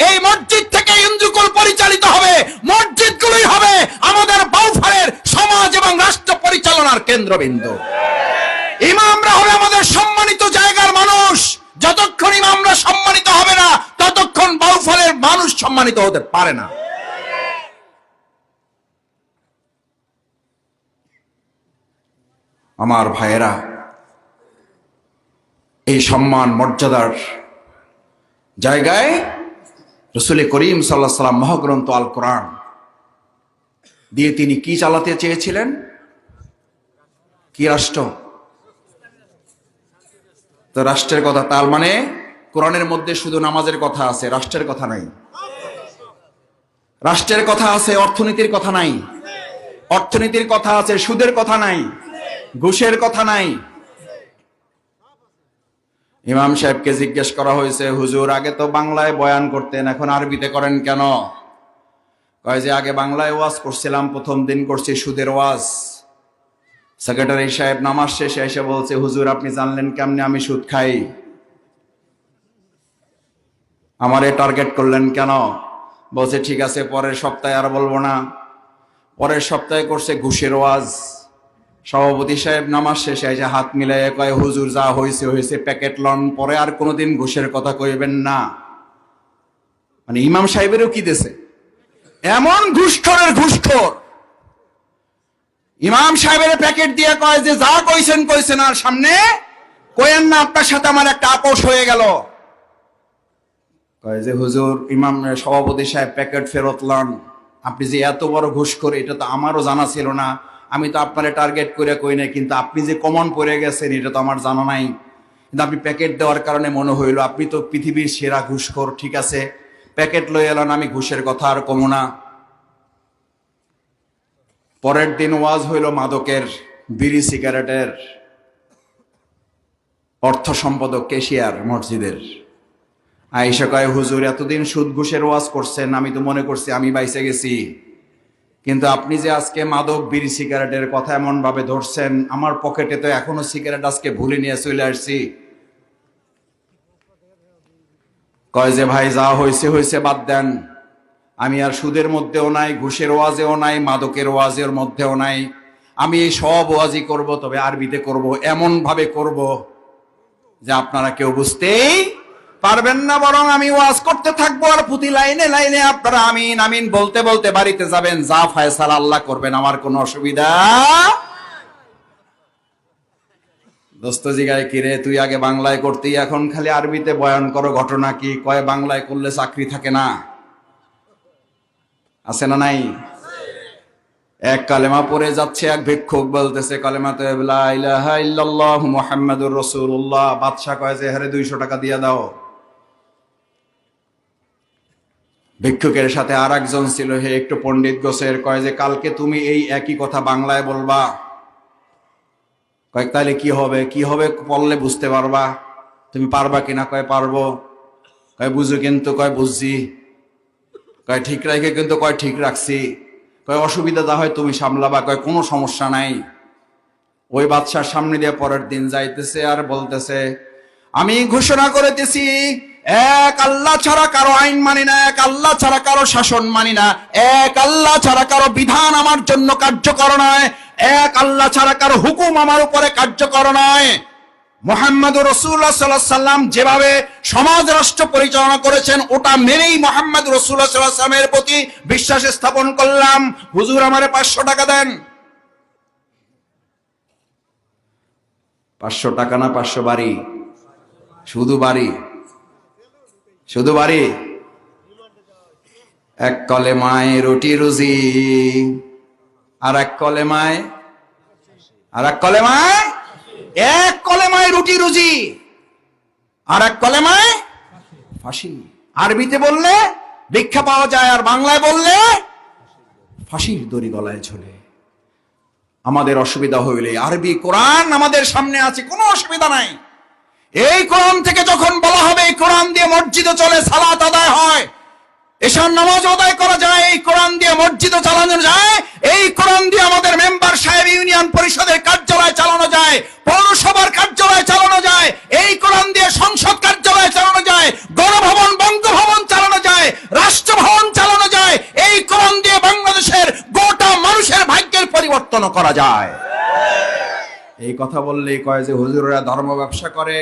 এই মসজিদ থেকে ইন্দ্রকুল পরিচালিত হবে, মসজিদগুলোই হবে আমাদের বাউফলের সমাজ এবং রাষ্ট্র পরিচালনার কেন্দ্রবিন্দু। ইমামরা হবে আমাদের সম্মানিত জায়গার মানুষ। যতক্ষণ ইমামরা সম্মানিত হবে না ততক্ষণ বাউফলের মানুষ সম্মানিত হতে পারে না। আমার ভাইয়েরা, এই সম্মান মর্যাদার জায়গায় রাসূল করিম সাল্লাল্লাহু আলাইহি সাল্লাম মহাগ্রন্থ আল কোরআন দিয়ে তিনি কি চালাতে চেয়েছিলেন? কি রাষ্ট্র? তো রাষ্ট্রের কথা, তার মানে কোরআনের মধ্যে শুধু নামাজের কথা আছে, রাষ্ট্রের কথা নাই। রাষ্ট্রের কথা আছে, অর্থনীতির কথা নাই। অর্থনীতির কথা আছে, সুদের কথা নাই, ঘুষের কথা নাই। ইমাম সাহেবকে জিজ্ঞেস করা হয়েছে, হুজুর আগে তো বাংলায় বয়ান করতেন, এখন আরবিতে করেন কেন? কয় যে আগে বাংলায় ওয়াজ করছিলাম, প্রথম দিন করছি সুদের ওয়াজ। সেক্রেটারি সাহেব নামাজ শেষে এসে বলছে, হুজুর আপনি জানলেন কেমনে আমি সুদ খাই? আমারে টার্গেট করলেন কেন? বলছে ঠিক আছে পরের সপ্তাহে আর বলবো না। পরের সপ্তাহে করছে ঘুষের ওয়াজ। সভাপতি সাহেব নামাজ শেষে এসে হাত মিলাই কয়, হুজুর যা হয়েছে হয়েছে, প্যাকেট লন, পরে আর কোনোদিন ঘুষের কথা কইবেন না। মানে ইমাম সাহেবেরও কি দেশে এমন ঘুষখোরের ঘুষখোর। ইমাম সাহেবের প্যাকেট দিয়ে কয় যে যা কইছেন কইছেন, আর সামনে কইেন না, আপনার সাথে আমার একটা আপোষ হয়ে গেল। কয় যে হুজুর ইমাম সভাপতি সাহেব প্যাকেট ফেরত লন, আপনি যে এত বড় ঘুষখোর এটা তো আমারও জানা ছিল না। আমি তো আপনারে টার্গেট করে কই নাই, কিন্তু আপনি যে কমন পড়ে গেছেন এটা তো আমার জানা নাই। কিন্তু আপনি প্যাকেট দেওয়ার কারণে মনে হইল আপনি তো পৃথিবীর সেরা ঘুষখোর। ঠিক আছে প্যাকেট লই এলেন, আমি ঘুষের কথা আর কমো না। পরের দিন ওয়াজ হইল মাদকের, বিড়ি সিগারেটের। অর্থ সম্পাদক কেশিয়ার মসজিদের আয়েশা কয়, হুজুর এতদিন সুদ ঘুষের ওয়াজ করছেন, আমি তো মনে করছি আমি বাইসে গেছি, কিন্তু আপনি যে আজকে মাদক বিড়ি সিগারেটের কথা এমন ভাবে ধরছেন, আমার পকেটে তো এখনো সিগারেট আজকে ভুলে নিয়ে চলে আসছি। কয় যে ভাই যা হয়েছে হয়েছে, বাদ দেন, আমি আর সুদের মধ্যেও নাই, ঘুষের ওয়াজেও নাই, মাদকের ওয়াজের মধ্যেও নাই। আমি এই সব ওয়াজই করব, তবে আরবিতে করব, এমন ভাবে করব যে আপনারা কেউ বুঝতেই পারবেন না। বরং আমি ওয়াজ করতে থাকবো আর প্রতি লাইনে লাইনে আপনারা আমিন আমিন বলতে বলতে বাড়িতে যাবেন, যা ফয়সালা আল্লাহ করবেন, আমার কোনো অসুবিধা। দোস্ত জিগায়, কিরে তুই আগে বাংলায় করতি, এখন খালি আরবিতে বয়ান করো, ঘটনা কি? কয় বাংলায় করলে চাকরি থাকে না। আছে না নাই? এক কালেমা পড়ে যাচ্ছে, এক ভিক্ষুক বলতেছে কালেমাতু লা ইলাহা ইল্লাল্লাহ মুহাম্মাদুর রাসূলুল্লাহ। বাদশা কয় যে হারে 200 টাকা দিয়ে দাও। ভিক্ষুকের সাথে আর একজন ছিল, হে একটু পণ্ডিত গোছের, কয় যে কালকে তুমি এই একই কথা বাংলায় বলবা। কয় তাহলে কি হবে? কি হবে বললে বুঝতে পারবা, তুমি পারবা কিনা? কয় পারবো। কয় বুঝো কিন্তু? কয় বুঝছি। কয় ঠিক রাখে, কিন্তু কয় ঠিক রাখছি। কয় অসুবিধা যা হয় তুমি সামলাবা। কয় কোনো সমস্যা নাই। ওই বাদশার সামনে দিয়ে পরের দিন যাইতেছে আর বলতেছে, আমি ঘোষণা করেতেছি এক আল্লাহ ছাড়া কারো আইন মানি না, এক আল্লাহ ছাড়া কারো শাসন মানি না, এক আল্লাহ ছাড়া কারো বিধান আমার জন্য কার্যকর নয়, এক আল্লাহ ছাড়া কারো হুকুম আমার উপরে কার্যকর নয়। মুহাম্মদুর রাসূলুল্লাহ সাল্লাল্লাহু আলাইহি ওয়াসাল্লাম যেভাবে সমাজ রাষ্ট্র পরিচালনা করেছেন ওটা মেনেই মুহাম্মদ রাসূলুল্লাহ সাল্লাল্লাহু আলাইহি ওয়াসাল্লামের প্রতি বিশ্বাস স্থাপন করলাম। হুজুর আমারে 500 টাকা দেন। 500 টাকা না 500 বাড়ি? শুধু বাড়ি, শুধু বাড়ি। এক কলেমায় রুটি রুজি, আর এক কলেমায়, আর এক কলেমায়, এক কলেমায় রুটি রুজি আর এক কলেমায় ফাঁসি। আরবিতে বললে ভিক্ষা পাওয়া যায়, আর বাংলায় বললে ফাঁসির দড়ি গলায় ঝোলে। আমাদের অসুবিধা হইলে আরবি কোরআন আমাদের সামনে আছে, কোনো অসুবিধা নাই। এই কোরআন থেকে যখন বলা হবে এই কোরআন দিয়ে মসজিদে চলে সালাত আদায় হয়, এশার নামাজ আদায় করা যায়, এই কোরআন দিয়ে মসজিদে চালানো যায়, এই কোরআন দিয়ে আমাদের মেম্বার সাহেব ইউনিয়ন পরিষদের কার্যালয় চালানো যায়, পৌরসভার কার্যালয় চালানো যায়, এই কোরআন দিয়ে সংসদ কার্যালয় চালানো যায়, গণভবন বঙ্গভবন চালানো যায়, রাষ্ট্রভবন চালানো যায়, এই কোরআন দিয়ে বাংলাদেশের গোটা মানুষের ভাগ্যের পরিবর্তন করা যায়। এই কথা বললেই কয় যে হুজুররা ধর্ম ব্যবসা করে,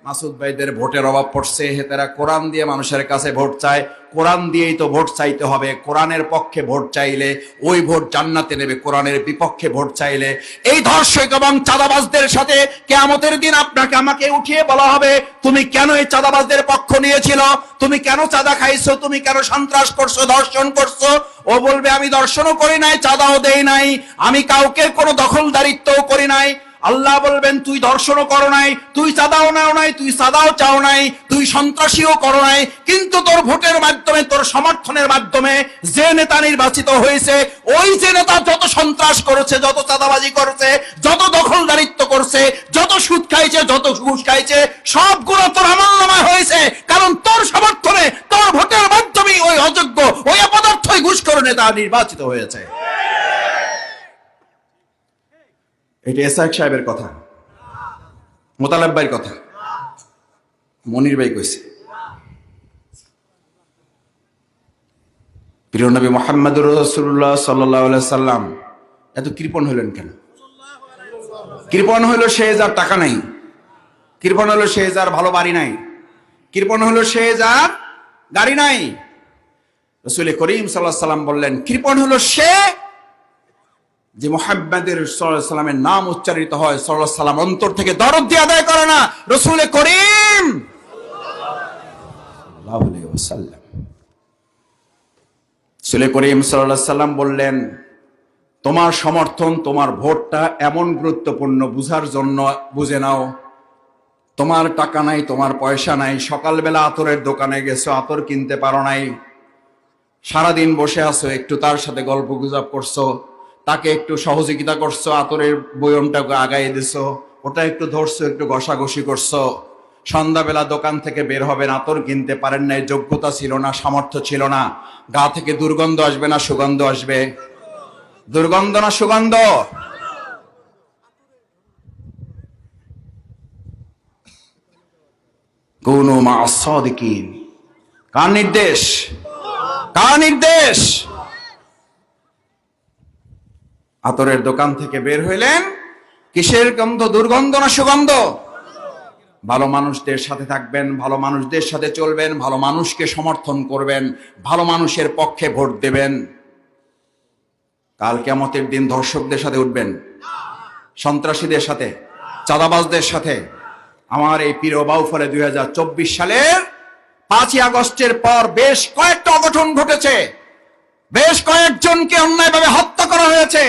মাসুদ ভাইদের ভোটের অভাব পড়ছে, হেতেরা কোরআন দিয়ে মানুষের কাছে ভোট চায়। কোরআন দিয়েই তো ভোট চাইতে হবে। কোরআনের পক্ষে ভোট চাইলে ওই ভোট জান্নাতে নেবে, কোরআনের বিপক্ষে ভোট চাইলে এই ধর্ষক এবং চাঁদাবাজদের সাথে কিয়ামতের দিন আপনাকে আমাকে উঠিয়ে বলা হবে, তুমি কেন এই চাঁদাবাজদের পক্ষ নিয়েছিল, তুমি কেন চাঁদা খাইছো, তুমি কেন সন্ত্রাস করছো, ধর্ষণ করছো। ও বলবে আমি দর্শনও করি নাই, চাঁদাও দেই নাই, আমি কাউকে কোনো দখলদারিত্বও করি নাই। আল্লাহ বলবেন তুই ধর্ষণও করো নাই, তুই চাঁদাও নাও নাই, তুই চাঁদাও চাও নাই, তুই সন্ত্রাসীও করো নাই, কিন্তু তোর ভোটের মাধ্যমে, তোর সমর্থনের মাধ্যমে যে নেতা নির্বাচিত হয়েছে, ওই যে নেতা যত সন্ত্রাস করেছে, যত চাঁদাবাজি করেছে, যত দখলদারিত্ব করছে, যত সুদ খাইছে, যত ঘুষ খাইছে, সবগুলো তোর আমলনামায় হয়েছে। কারণ তোর সমর্থনে, তোর ভোটের মাধ্যমে ওই অযোগ্য, ওই অপদার্থই ঘুষখোর নেতা নির্বাচিত হয়েছে। এটা এসআইক সাহেবের কথা, মোতালেব ভাইয়ের কথা, মনির ভাই কইছে। প্রিয় নবী মুহাম্মদুর রাসূলুল্লাহ সাল্লাল্লাহু আলাইহি সাল্লাম এত কৃপণ হইলেন কেন? কৃপণ হইল সে যার টাকা নাই, কৃপণ হইল সে যার ভালো বাড়ি নাই, কৃপণ হইল সে যার গাড়ি নাই। রাসূল করিম সাল্লাল্লাহু আলাইহি সাল্লাম বললেন, কৃপণ হইল সে যে মুহাম্মদের সাল্লাল্লাহু আলাইহি সাল্লামের নাম উচ্চারিত হয়, সাল্লাল্লাহু আলাইহি সাল্লাম অন্তর থেকে দরদ দিয়ে আদায় করে না। রাসূল করিম সাল্লাল্লাহু আলাইহি ওয়াসাল্লাম, রাসূল করিম সাল্লাল্লাহু আলাইহি সাল্লাম বললেন, তোমার সমর্থন, তোমার ভোটটা এমন গুরুত্বপূর্ণ, বুঝার জন্য বুঝে নাও। তোমার টাকা নাই, তোমার পয়সা নাই, সকালবেলা আতরের দোকানে গেছো, আতর কিনতে পারো নাই, সারাদিন বসে আছো, একটু তার সাথে গল্প গুজব করছো, তাকে একটু সহযোগিতা করছো, আতরের বয়মটাকে আগাই দিছো, ওটা একটু ধরছো, একটু ঘষাঘষি করছো। সন্ধ্যাবেলা দোকান থেকে বের হবেন, আতর কিনতে পারেন নাই, যোগ্যতা ছিল না, সামর্থ্য ছিল না। গা থেকে দুর্গন্ধ আসবে না সুগন্ধ আসবে? দুর্গন্ধ না সুগন্ধ? কুনু মা'আস সাদিকিন। কার নির্দেশ? কার নির্দেশ? আতরের দোকান থেকে বের হইলেন, কিসের গন্ধ? দুর্গন্ধ না সুগন্ধ? ভালো মানুষদের সাথে থাকবেন, ভালো মানুষদের সাথে চলবেন, ভালো মানুষকে সমর্থন করবেন, ভালো মানুষের পক্ষে ভোট দেবেন। কাল কিয়ামতের দিন ধর্ষকদের সাথে উঠবেন, সন্ত্রাসীদের সাথে, চাঁদাবাজদের সাথে। আমার এই প্রিয় বাউফলে 2024 সালের 5ই আগস্টের পর বেশ কয়েকটা অঘটন ঘটেছে, বেশ কয়েকজনকে অন্যায়ভাবে হত্যা করা হয়েছে,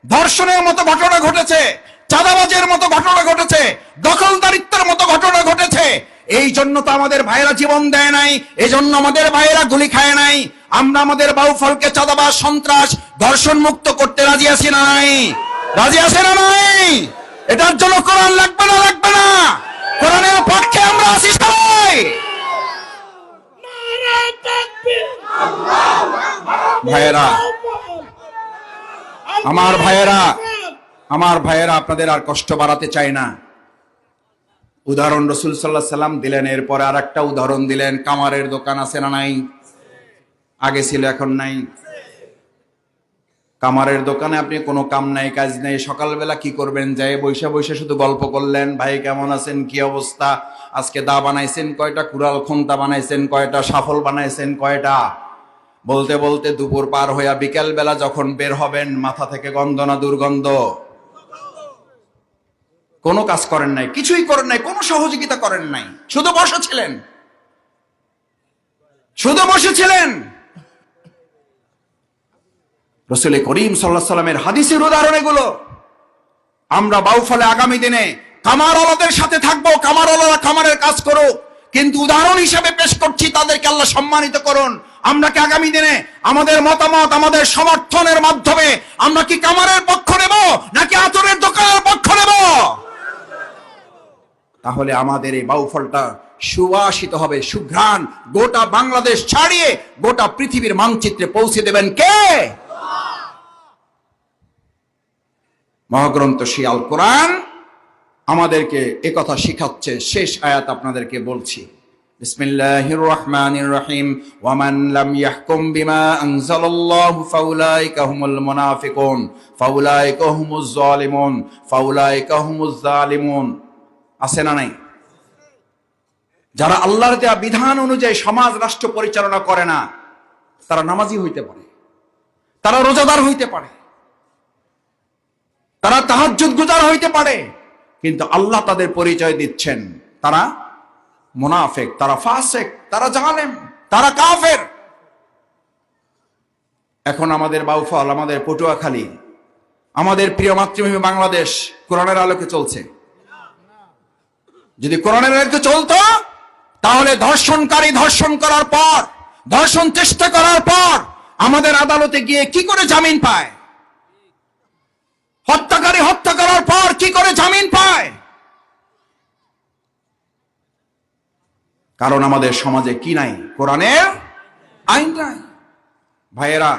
ধর্ষণের মতো ঘটনা ঘটেছে, চাঁদাবাজের মতো ঘটনা ঘটেছে, দখলদারিত্বের মতো ঘটনা ঘটেছে। এই জন্য তো আমাদের ভাইয়েরা জীবন দেয় নাই, এই জন্য আমাদের ভাইয়েরা গুলি খায় নাই। আমরা আমাদের বাউফলকে চাঁদাবাজ, সন্ত্রাস, ধর্ষণ মুক্ত করতে রাজি আছি না নাই? রাজি আছে না নাই? এটার জন্য কোরআন লাগবে না? লাগবে না? কোরআনের পক্ষে আমরা আছি সবাই। ভাইয়েরা, আমার ভাইয়েরা, আপনাদের আর কষ্ট বাড়াতে চাই না। উদাহরণ রাসূল সাল্লাল্লাহু আলাইহি সাল্লাম দিলেন, এরপরে আর একটা উদাহরণ দিলেন। কামারের দোকান আছে না নাই? আগে ছিল, এখন নাই। কামারের দোকানে আপনি কোনো কাম নাই, কাজ নেই, সকালবেলা কি করবেন? যাই বৈশা বৈশা শুধু গল্প করলেন, ভাই কেমন আছেন, কি অবস্থা, আজকে দা বানাইছেন কয়টা, কুড়াল খুন্তা বানাইছেন কয়টা, সাফল বানাইছেন কয়টা, বলতে বলতে দুপুর পার হইয়া বিকেল বেলা যখন বের হবেন, মাথা থেকে গন্ধ না দুর্গন্ধ। কোনো কাজ করেন নাই, কিছুই করেন নাই, কোনো সহযোগিতা করেন নাই, শুধু বসেছিলেন। রাসূল করিম সাল্লাল্লাহু আলাইহি সাল্লামের হাদিসের উদাহরণ এগুলো। আমরা বাউফলে আগামী দিনে কামারওয়ালাদের সাথে থাকবো, কামারওয়ালারা কামারের কাজ করুক, কিন্তু উদাহরণ হিসেবে পেশ করছি, তাদেরকে আল্লাহ সম্মানিত করুন। আমরা কি আগামী দিনে আমাদের মতামত, আমাদের সমর্থনের মাধ্যমে আমরা কি কামারের পক্ষ নেব নাকি আতরের দোকানের পক্ষ নেব? তাহলে আমাদের এই বাউফলটা সুবাসিত হবে, সুঘ্রাণ গোটা বাংলাদেশ ছাড়িয়ে গোটা পৃথিবীর মানচিত্রে পৌঁছে দেবেন কে? মহাগ্রন্থ সেই আল কোরআন আমাদেরকে একথা শিখাচ্ছে। শেষ আয়াত আপনাদেরকে বলছি, বিসমিল্লাহির রহমানির রহিম, ওয়া মান লাম ইয়াহকুম বিমা আনজালাল্লাহু ফাউলাইকা হুমুল মুনাফিকুন ফাউলাইকা হুমুজ জালিমুন ফাউলাইকা হুমুজ জালিমুন। আছে না নাই? যারা আল্লাহর দেয়া বিধান অনুযায়ী সমাজ রাষ্ট্র পরিচালনা করে না, তারা নামাজি হইতে পারে, তারা রোজাদার হইতে পারে, তারা তাহাজ্জুদ গুজার হইতে পারে, কিন্তু আল্লাহ তাদের পরিচয় দিচ্ছেন তারা মুনাফিক, তারা ফাসিক, তারা জালেম, তারা কাফের। এখন আমাদের বাউফল, আমাদের পটুয়াখালী, আমাদের প্রিয় মাতৃভূমি বাংলাদেশ কোরআনের আলোকে চলছে। যদি কোরআনের আলোকে চলতো, তাহলে ধর্ষণকারী ধর্ষণ করার পর, ধর্ষণ চেষ্টা করার পর আমাদের আদালতে গিয়ে কি করে জামিন পায়? হত্যাকারী হত্যা করার পর কি করে জামিন পায়? কারণ আমাদের সমাজে কি নাই? কোরআনের আইন নাই। ভাইয়েরা,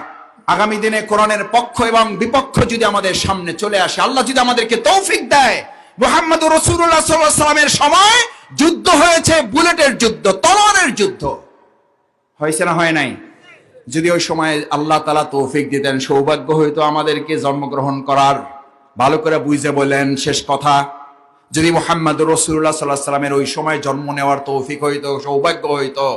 আগামী দিনে কোরআনের পক্ষ এবং বিপক্ষ যদি আমাদের সামনে চলে আসে, আল্লাহ যদি আমাদেরকে তৌফিক দেয়, মুহাম্মদুর রাসূলুল্লাহ সাল্লাল্লাহু আলাইহি ওয়াসাল্লামের সময় যুদ্ধ হয়েছে, বুলেটের যুদ্ধ, তলোয়ারের যুদ্ধ হয়েছে না হয় নাই? যদি ওই সময় আল্লাহ তাআলা তৌফিক দিতেন, সৌভাগ্য হইতো আমাদেরকে জন্মগ্রহণ করার। ভালো করে বুঝে বলেন শেষ কথা, যদি মুহাম্মদুর রাসূলুল্লাহ সাল্লাল্লাহু আলাইহি ওয়াসাল্লামের ওই সময় জন্ম নেওয়ার তৌফিক হইতো, সৌভাগ্য হইতো,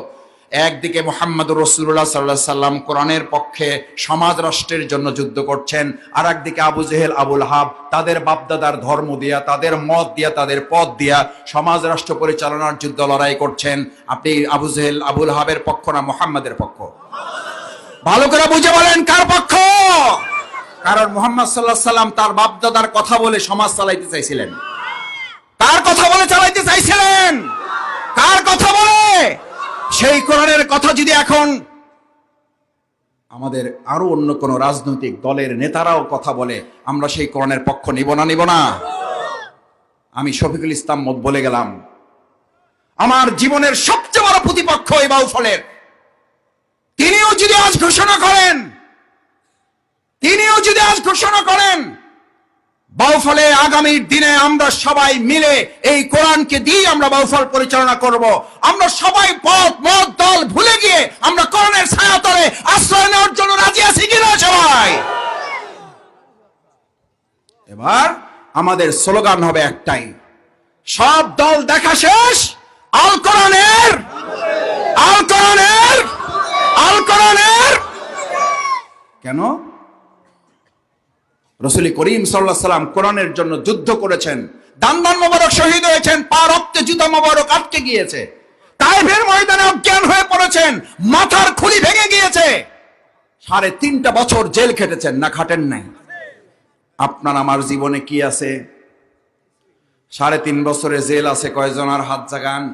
একদিকে মুহাম্মদুর রাসূলুল্লাহ সাল্লাল্লাহু আলাইহি ওয়াসাল্লাম কোরআনের পক্ষে সমাজ রাষ্ট্রের জন্য যুদ্ধ করছেন, আর একদিকে আবু জেহেল, আবুল হাব তাদের বাপদাদার ধর্ম দিয়া, তাদের মত দিয়া, তাদের পথ দিয়া সমাজ রাষ্ট্র পরিচালনার যুদ্ধ লড়াই করছেন। আপনি আবু জেহেল, আবুল হাবের পক্ষ না মুহাম্মাদের পক্ষ? ভালো করে বুঝে বলেন কার পক্ষ? কারণ মুহাম্মদ সাল্লাল্লাহু আলাইহি ওয়াসাল্লাম তার বাপদাদার কথা বলে সমাজ চালাইতে চাইছিলেন। কার কথা বলে চালাইতে চাইছিলেন? কার কথা বলে? সেই কোরআনের কথা যদি এখন আমাদের আরো অন্য কোন রাজনৈতিক দলের নেতারাও কথা বলে, আমরা সেই কোরআনের পক্ষ নিব না? নিব না? আমি শফিকুল ইসলাম বলে গেলাম, আমার জীবনের সবচেয়ে বড় প্রতিপক্ষ এই বাউফলের, তিনিও যদি আজ ঘোষণা করেন বাউফলে আগামীর দিনে আমরা সবাই মিলে এই কোরআনকে দিয়ে আমরা বাউফল পরিচালনা করব, আমরা সবাই পথ মত দল ভুলে গিয়ে আমরা কোরআনের ছায়াতলে আশ্রয় নেওয়ার জন্য রাজি আছি কিনা সবাই? এবার আমাদের স্লোগান হবে একটাই, সব দল দেখা শেষ, আল কোরআনের, আল কোরআনের, আল কোরআনের। কেন? রাসূল করিম সাল্লাল্লাহু আলাইহি ওয়াসাল্লাম কোরআনের জন্য যুদ্ধ করেছেন, দান মোবারক শহীদ হয়েছেন, পা রক্তে জুতা মোবারক আটকে গিয়েছে, তায়েফের ময়দানে অজ্ঞান হয়ে পড়েছেন, মাথার খুলি ভেঙে গিয়েছে, 3.5 বছর জেল খেটেছেন না খাটেন নাই? আপনার আমার জীবনে কি আছে? 3.5 বছরের জেল আছে কয়জন? আর হাত জাগান।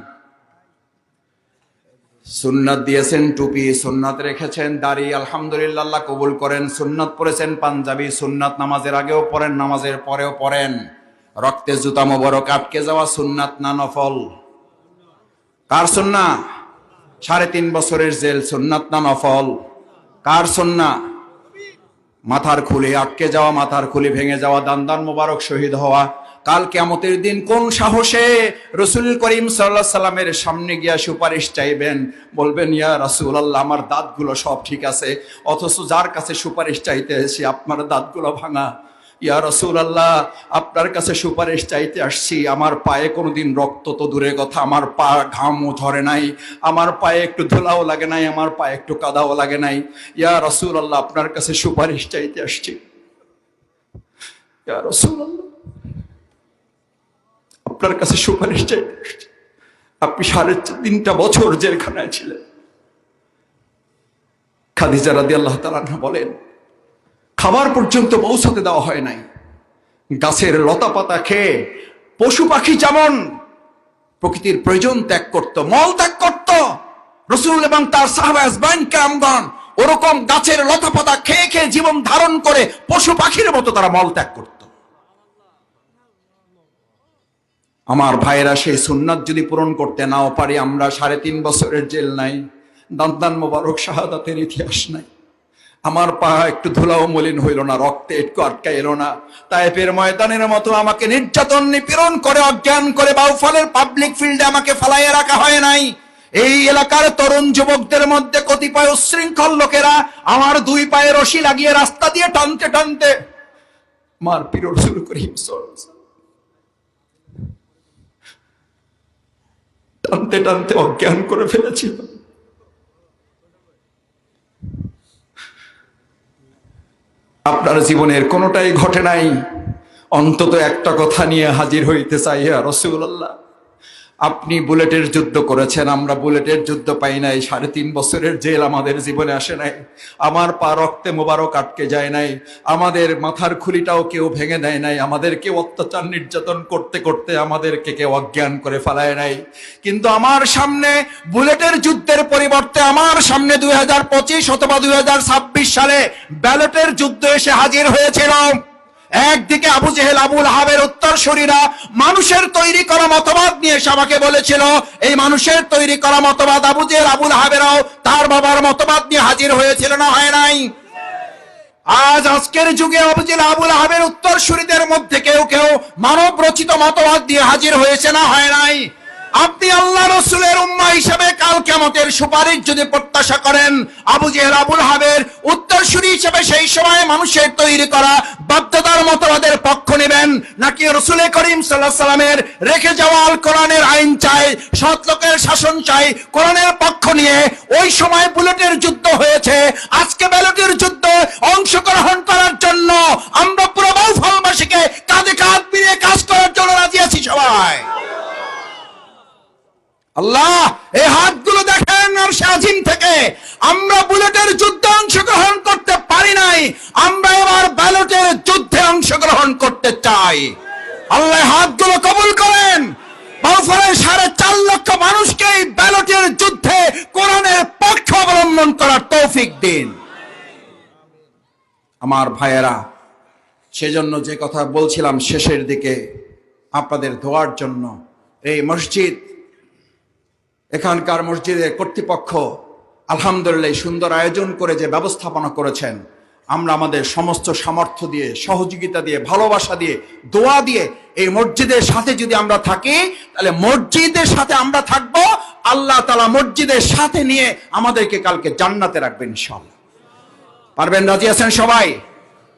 সুন্নাত দিয়েছেন, টুপি সুন্নাত রেখেছেন, দাড়ি আলহামদুলিল্লাহ আল্লাহ কবুল করেন, সুন্নাত পড়েছেন, পাঞ্জাবি সুন্নাত, নামাজের আগেও পড়েন, নামাজের পরেও পড়েন, রক্তে জুতা মোবারক আটকে যাওয়া সুন্নাত না নফল? কার সুন্নাত? 3.5 বছরের জেল সুন্নাত না নফল? কার সুন্নাহ? মাথার খুলি আটকে যাওয়া, মাথার খুলি ভেঙে যাওয়া, দান মোবারক শহীদ হওয়া। কাল কিয়ামতের দিন কোন সাহসে রাসূল করিম সাল্লাল্লাহু আলাইহি সাল্লামের সামনে গিয়া সুপারিশ চাইবেন? বলবেন, ইয়া রাসূলুল্লাহ, আমার দাঁতগুলো সব ঠিক আছে, অথচ যার কাছে সুপারিশ চাইতে এসেছি আপনার দাঁতগুলো ভাঙা। ইয়া রাসূলুল্লাহ, আপনার কাছে সুপারিশ চাইতে আসছি, আমার পায়ে কোনোদিন রক্ত তো দূরের কথা, আমার পা ঘামও ঝরে নাই, আমার পায়ে একটু ধুলাও লাগে নাই, আমার পায়ে একটু কাদাও লাগে নাই। ইয়া রাসূলুল্লাহ, আপনার কাছে সুপারিশ চাইতে আসছি। ইয়া রাসূলুল্লাহ, আপনার কাছে সুপারিশ চাইতে আসছি। আপনি 3.5 বছর জেলখানায় ছিলেন। খাদিজা রাদিয়াল্লাহু তাআলা আনহা বলেন, খাবার পর্যন্ত পৌঁছাতে দেওয়া হয় নাই। গাছের লতা পাতা খেয়ে পশু পাখি যেমন প্রকৃতির প্রয়োজন ত্যাগ করত, মল ত্যাগ করত, রাসূল এবং তার সাহাবা আজমাইন কেরামগণ ওরকম গাছের লতা পাতা খেয়ে খেয়ে জীবন ধারণ করে পশু পাখির মতো তারা মল ত্যাগ করত। আমার ভাইয়েরা, সেই সুন্নাত যদি পূরণ করতে নাও পারি, আমরা 3.5 বছরের জেল নাই, দান মোবারক শাহাদাতের ইতিহাস নাই, আমার পা একটু ধুলাও মলিন হইল না, রক্তে একটু আটকা এলো না, তায়েফের ময়দানের মতো আমাকে নির্যাতন নিপীড়ন করে অজ্ঞান করে বাউফলের পাবলিক ফিল্ডে আমাকে ফালাইয়ে রাখা হয় নাই। এই এলাকার তরুণ যুবকদের মধ্যে কতিপয় উচ্ছৃঙ্খল লোকেরা আমার 2 পায়ে রশি লাগিয়ে রাস্তা দিয়ে টানতে টানতে মারপিট শুরু করি, টানতে টানতে অজ্ঞান করে ফেলেছিল। আপনার জীবনের কোনোটাই ঘটে নাই, অন্তত একটা কথা নিয়ে হাজির হইতে চাই, ইয়া রাসূলুল্লাহ, আপনি বুলেটের যুদ্ধ করেছেন, আমরা বুলেটের যুদ্ধ পাই নাই, 3.5 বছরের জেল আমাদের জীবনে আসে নাই, আমার পা রক্তে মোবারক আটকে যায় নাই, আমাদের মাথার খুলিটাও কেউ ভেঙে দেয় নাই, আমাদেরকে অত্যাচার নির্যাতন করতে করতে আমাদেরকে কেউ অজ্ঞান করে ফেলায় নাই। কিন্তু আমার সামনে বুলেটের যুদ্ধের পরিবর্তে আমার সামনে 2025 অথবা 2026 সালে ব্যালটের যুদ্ধ এসে হাজির হয়েছিল। একদিকে আবু জেহেল আবু লাহাবের উত্তরসূরিরা মানুষের তৈরি করা মতবাদ নিয়ে এসে আমাকে বলেছিল, এই মানুষের তৈরি করা মতবাদ আবু জেহেল আবু লাহাবেরাও তার বাবার মতবাদ নিয়ে হাজির হয়েছিল না হয় নাই? আজকের যুগে আবু জেহেল আবু লাহাবের উত্তরসূরিদের মধ্যে কেউ কেউ মানব রচিত মতবাদ দিয়ে হাজির হয়েছে না হয় নাই? আপনি আল্লাহ রাসূলের উম্মাহ হিসেবে কাল কিয়ামতের সুপারিশ যদি প্রত্যাশা করেন, আবু জেহেল আবু লাহাবের উত্তরসূরি হিসেবে সেই সময় মানুষের তৈরি করা বাধ্যতার মতবাদের পক্ষ নেবেন, নাকি রাসূল করিম সাল্লাল্লাহু আলাইহি সাল্লামের রেখে যাওয়া আল কোরআনের আইন চাই, সৎ লোকের শাসন চাই, কোরআনের পক্ষ নিয়ে? ওই সময় বুলেটের যুদ্ধ হয়েছে, আজকে ব্যালটের যুদ্ধ অংশগ্রহণ করার জন্য আমরা পুরো বাউফলবাসীকে কাঁধে কাঁধ মিলিয়ে কাজ করার জন্য রাজি আছি সবাই। আল্লাহ, এই হাতগুলো দেখেন আরশে আজিম থেকে, আমরা বুলেটের যুদ্ধে অংশগ্রহণ করতে পারি নাই, আমরা এবার ব্যালটের যুদ্ধে অংশগ্রহণ করতে চাই। আল্লাহ হাতগুলো কবুল করেন, বাউফলের 4.5 লক্ষ মানুষকে এই ব্যালটের যুদ্ধে কোরআনের পক্ষ অবলম্বন করার তৌফিক দিন। আমার ভাইয়েরা, সেজন্য যে কথা বলছিলাম শেষের দিকে আপনাদের দোয়ার জন্য, এই মসজিদ, এখানকার মসজিদের কর্তৃপক্ষ আলহামদুলিল্লাহ সুন্দর আয়োজন করে যে ব্যবস্থাপনা করেছেন, আমরা আমাদের সমস্ত সামর্থ্য দিয়ে, সহযোগিতা দিয়ে, ভালোবাসা দিয়ে, দোয়া দিয়ে এই মসজিদের সাথে যদি আমরা থাকি, তাহলে মসজিদের সাথে আমরা থাকবো, আল্লাহ তাআলা মসজিদের সাথে নিয়ে আমাদেরকে কালকে জান্নাতে রাখবেন ইনশাআল্লাহ। পারবেন? রাজি আছেন সবাই?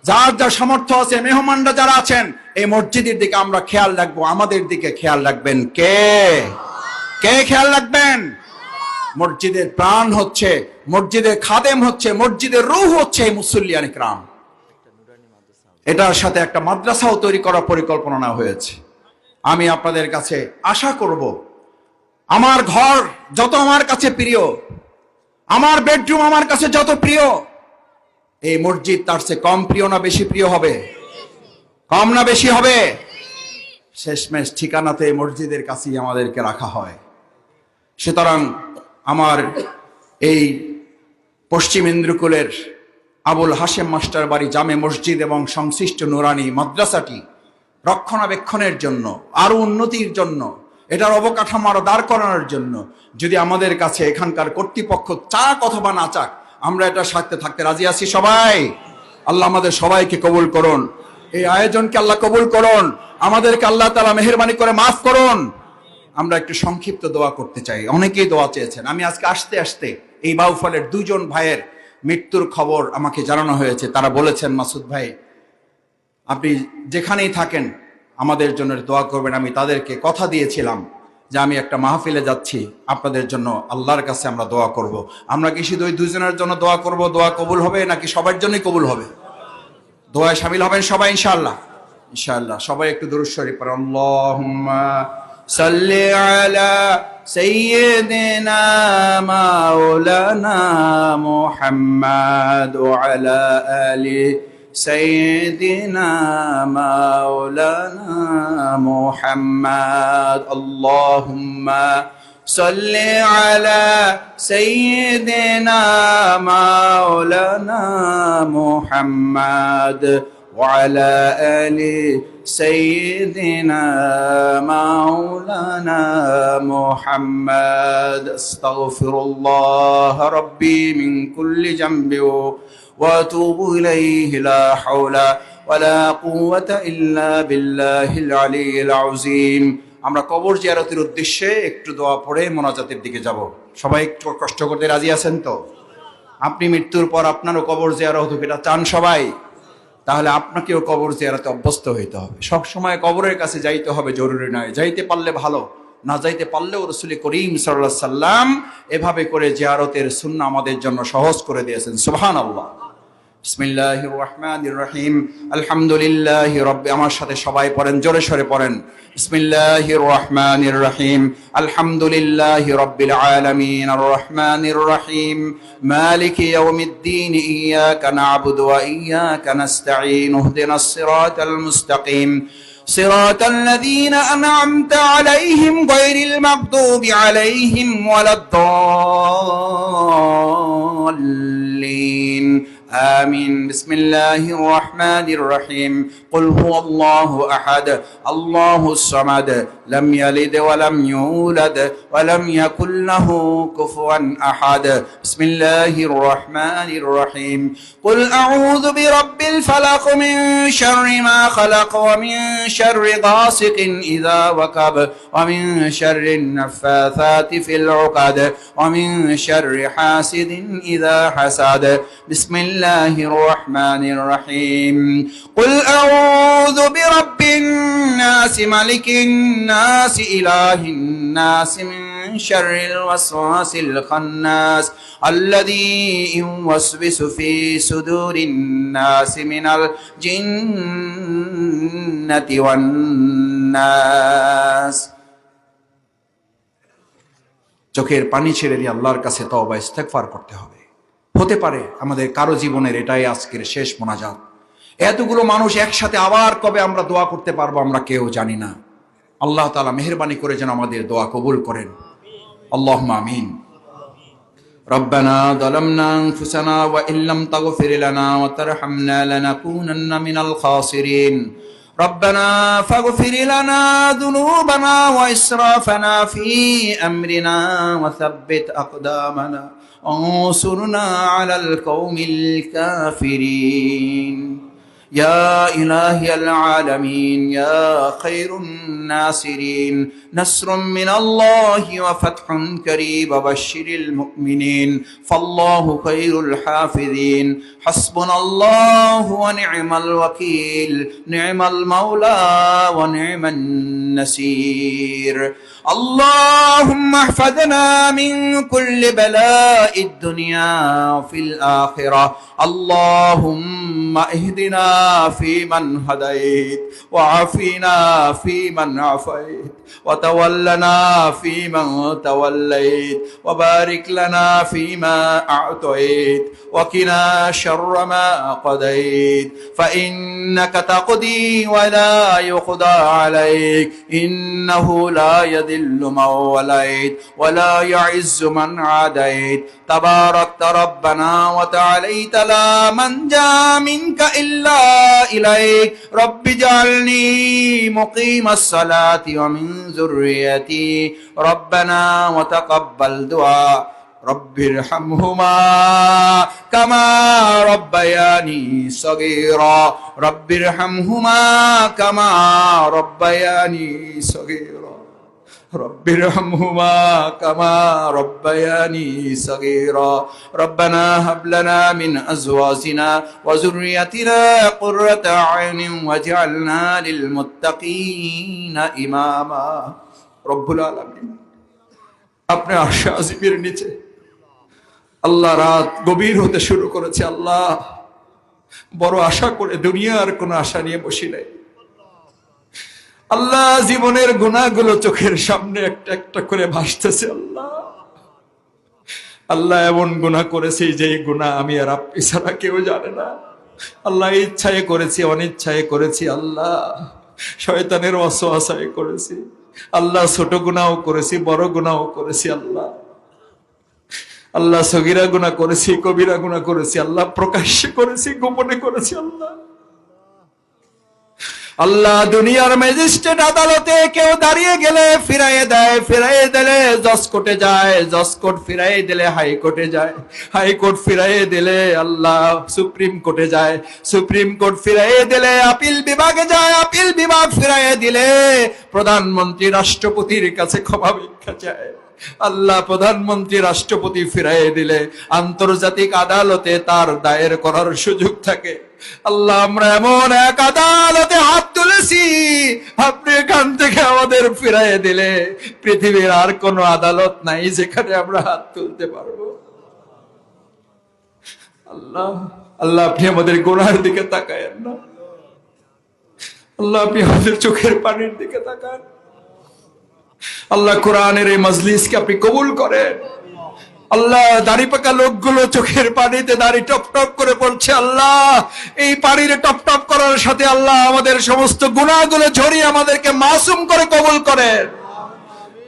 যার যার সামর্থ্য আছে, মেহমানরা যারা আছেন, এই মসজিদের দিকে আমরা খেয়াল রাখবো, আমাদের দিকে খেয়াল রাখবেন কে? কে খেয়াল রাখবেন? মসজিদের প্রাণ হচ্ছে, মসজিদের খাদেম হচ্ছে, মসজিদের রূহ হচ্ছে এই মুসল্লিয়ান ইকরাম। এটার সাথে একটা মাদ্রাসাও তৈরি করার পরিকল্পনা নেওয়া হয়েছে। আমি আপনাদের কাছে আশা করব, আমার ঘর যত আমার কাছে প্রিয়, আমার বেডরুম আমার কাছে যত প্রিয়, এই মসজিদ তার চেয়ে কম প্রিয় না বেশি প্রিয় হবে? কম না বেশি হবে? শেষমেশ ঠিকানাতে এই মসজিদের কাছেই আমাদেরকে রাখা হয়। সুতরাং আমার এই পশ্চিম ইন্দ্রকুলের আবুল হাশেম মাস্টার বাড়ি জামে মসজিদ এবং সংশ্লিষ্ট নুরানি মাদ্রাসাটি রক্ষণাবেক্ষণের জন্য, আরো উন্নতির জন্য, এটার অবকাঠামো আরো দাঁড় করানোর জন্য যদি আমাদের কাছে এখানকার কর্তৃপক্ষ চাক অথবা না চাক, আমরা এটা সাথে থাকতে রাজি আছি সবাই। আল্লাহ আমাদের সবাইকে কবুল করুন, এই আয়োজনকে আল্লাহ কবুল করুন, আমাদেরকে আল্লাহ তাআলা মেহেরবানি করে মাফ করুন। আমরা একটু সংক্ষিপ্ত দোয়া করতে চাই, অনেকেই দোয়া চেয়েছেন। আমি আজকে আসতে আসতে এই বাউফলের দুজন ভাইয়ের মৃত্যুর খবর আমাকে জানানো হয়েছে। তারা বলেছেন, মাসুদ ভাই আপনি যেখানেই থাকেন আমাদের জন্য দোয়া করবেন। আমি তাদেরকে কথা দিয়েছিলাম যে আমি একটা মাহফিলে যাচ্ছি, আপনাদের জন্য আল্লাহর কাছে আমরা দোয়া করব। আমরা কি শুধু ওই দুজনের জন্য দোয়া করব, দোয়া কবুল হবে নাকি সবার জন্যই কবুল হবে? দোয়ায় শামিল হবেন সবাই ইনশাআল্লাহ। ইনশাআল্লাহ সবাই একটু দুরূদ শরীফ পড়ুন। আল্লাহুম্মা সাল্লি আলা সাইয়্যিদিনা মাওলানা মুহাম্মাদ ওয়া আলা আলি সাইয়্যিদিনা মাওলানা মুহাম্মাদ। আল্লাহুম্মা সাল্লি আলা সাইয়্যিদিনা মাওলানা মুহাম্মাদ ওয়া আলা আলি সাইয়্যিদিনা মাওলানা মুহাম্মাদ। আস্তাগফিরুল্লাহ রাব্বি মিন কুল্লি যামবি ওয়া আতুবু ইলাইহি লা হাওলা ওয়া লা কুওয়াতা ইল্লা বিল্লাহিল আলিয়্যিল আযীম। আমরা কবর জিয়ারতের উদ্দেশ্যে একটু দোয়া পড়ে মোনাজাতের দিকে যাব। সবাই একটু কষ্ট করতে রাজি আছেন তো? আপনি মৃত্যুর পর আপনারও কবর জিয়ারত হোক, এটা চান সবাই? তাহলে আপনাকেও কবর জিয়ারতে অভ্যস্ত হইতে হবে। সব সময় কবরের কাছে যাইতে হবে জরুরি নয়, যাইতে পারলে ভালো, না যাইতে পারলেও রাসূল করিম সাল্লাল্লাহু আলাইহি সাল্লাম এভাবে করে জিয়ারতের সুন্নাহ আমাদের জন্য সহজ করে দিয়েছেন। সুবহানাল্লাহ। বিসমিল্লাহির রহমানির রহিম। আলহামদুলিল্লাহি রাব্বি, আমার সাথে সবাই পড়েন, জোরে সরে পড়েন। বিসমিল্লাহির রহমানির রহিম। আলহামদুলিল্লাহি রাব্বিল আলামিন আর রহমানির রহিম মালিকি ইয়াউমিদ্দিন ইয়াকা না'বুদু ওয়া ইয়াকা নাস্তাঈন ইহদিনাস সিরাতাল মুস্তাকিম সিরাতাল লাযীনা আন'আমতা আলাইহিম গায়রিল মাগদুবি আলাইহিম ওয়ালাদ-দাল্লিন। آمين. بسم الله الرحمن الرحيم. قل هو الله أحد الله الصمد لم يلد ولم يولد ولم يكن له كفوا أحد. بسم الله الرحمن الرحيم. قل أعوذ برب الفلق من شر ما خلق ومن شر غاسق إذا وقب ومن شر النفاثات في العقد ومن شر حاسد إذا حسد. بسم الله الرحمن الرحيم. قل أعوذ برب الناس ملك الناس إله الناس من شر الوسواس الخناس الذي يوسوس في صدور الناس من الجنة والناس. চোখের পানি ছেড়ে দিয়ে আল্লাহর কাছে তওবা ইস্তেগফার করতে হবে। হতে পারে আমাদের কারো জীবনের এটাই আজকের শেষ মোনাজাত। এতগুলো মানুষ একসাথে আবার কবে আমরা দোয়া করতে পারবো আমরা কেউ জানি না। আল্লাহ তাআলা মেহেরবানি করে যেন আমাদের দোয়া কবুল করেন। আল্লাহুম্মা আমিন। রব্বানা যালামনা আনফুসানা ওয়া ইল্লাম তাগফির লানা ওয়া তারহামনা লানাকুনান্না মিনাল খাসিরিন। ربنا فاغفر لنا ذنوبنا وإسرافنا في أمرنا وثبت أقدامنا وانصرنا على القوم الكافرين. يا إلهي العالمين يا خير الناصرين نصر من الله وفتح قريب وبشر المؤمنين فالله خير الحافظين. حسبنا الله ونعم الوكيل نعم المولى ونعم النصير. اللهم احفظنا من كل بلاء الدنيا وفي الآخرة. اللهم اهدنا فيمن هديت وعافنا فيمن عافيت وتولنا فيمن توليت وبارك لنا فيما أعطيت وقنا شر ما قضيت فإنك تقضي ولا يقضى عليك إنه لا يذل من وليت ولا يعز من عاديت تباركت ربنا وتعاليت لا منجا منك إلا إليك. رب اجعلني مقيم الصلاة ومن ذريتي ربنا وتقبل دعاء رب ارحمهما كما ربياني صغيرا رب ارحمهما كما ربياني صغيرا رب ارحمهما كما ربياني صغيرا ربنا هب لنا من أزواجنا وذريتنا قرة أعين واجعلنا للمتقين إماما رب العالمين अपने आशा আজিমের নিচে আল্লাহ রাত গভীর হতে শুরু করেছে আল্লাহ বড় আশা করে দুনিয়ার কোন আশা নিয়ে বসি নাই আল্লাহ জীবনের গুনাহগুলো চোখের সামনে একটা একটা করে ভাসতেছে আল্লাহ আল্লাহ এমন গুনাহ করেছি যে গুনাহ আমি আর আপনি ছাড়া কেউ জানে না আল্লাহ ইচ্ছায় করেছি অনিচ্ছায় করেছি আল্লাহ শয়তানের ওয়াসওয়াসায় করেছি আল্লাহ ছোট গুনাহও করেছি বড় গুনাহও করেছি আল্লাহ আল্লাহ সগীরা গুনাহ করেছি কবিরা গুনাহ করেছি আল্লাহ প্রকাশ্যে করেছি গোপনে করেছি আল্লাহ আল্লাহ দুনিয়ার ম্যাজিস্ট্রেট আদালতে কেউ দাঁড়িয়ে গেলে ফিরাইয়ে দিলে জজ কোর্টে যায় জজ কোর্ট ফিরাইয়ে দিলে হাইকোর্টে যায় হাইকোর্ট ফিরাইয়ে দিলে আল্লাহ সুপ্রিম কোর্টে যায় সুপ্রিম কোর্ট ফিরাইয়ে দিলে আপিল বিভাগে যায় আপিল বিভাগ ফিরাইয়ে দিলে প্রধানমন্ত্রী রাষ্ট্রপতির কাছে ক্ষমা ভিক্ষা চায় আল্লাহ প্রধানমন্ত্রী রাষ্ট্রপতি ফিরাইয়ে দিলে আন্তর্জাতিক আদালতে তার দায়ের করার সুযোগ থাকে আল্লাহ আমরা এমন এক আদালতে হাত তুলেছি আপনি এখান থেকে আমাদের ফিরাইয়ে দিলে পৃথিবীর আর কোন আদালত নাই যেখানে আমরা হাত তুলতে পারবো আল্লাহ আল্লাহ আপনি আমাদের গুনাহের দিকে তাকায়েন না আল্লাহ আপনি আমাদের চোখের পানির দিকে তাকান আল্লাহ কোরআনের এই মজলিসকে আপনি কবুল করেন আল্লাহ দাড়ি পাকা লোকগুলো চোখের পানিতে দাড়ি টপ টপ করে পড়ছে আল্লাহ এই পানির টপ টপ করার সাথে আল্লাহ আমাদের সমস্ত গুনাহগুলো ঝরিয়ে আমাদেরকে মাসুম করে কবুল করেন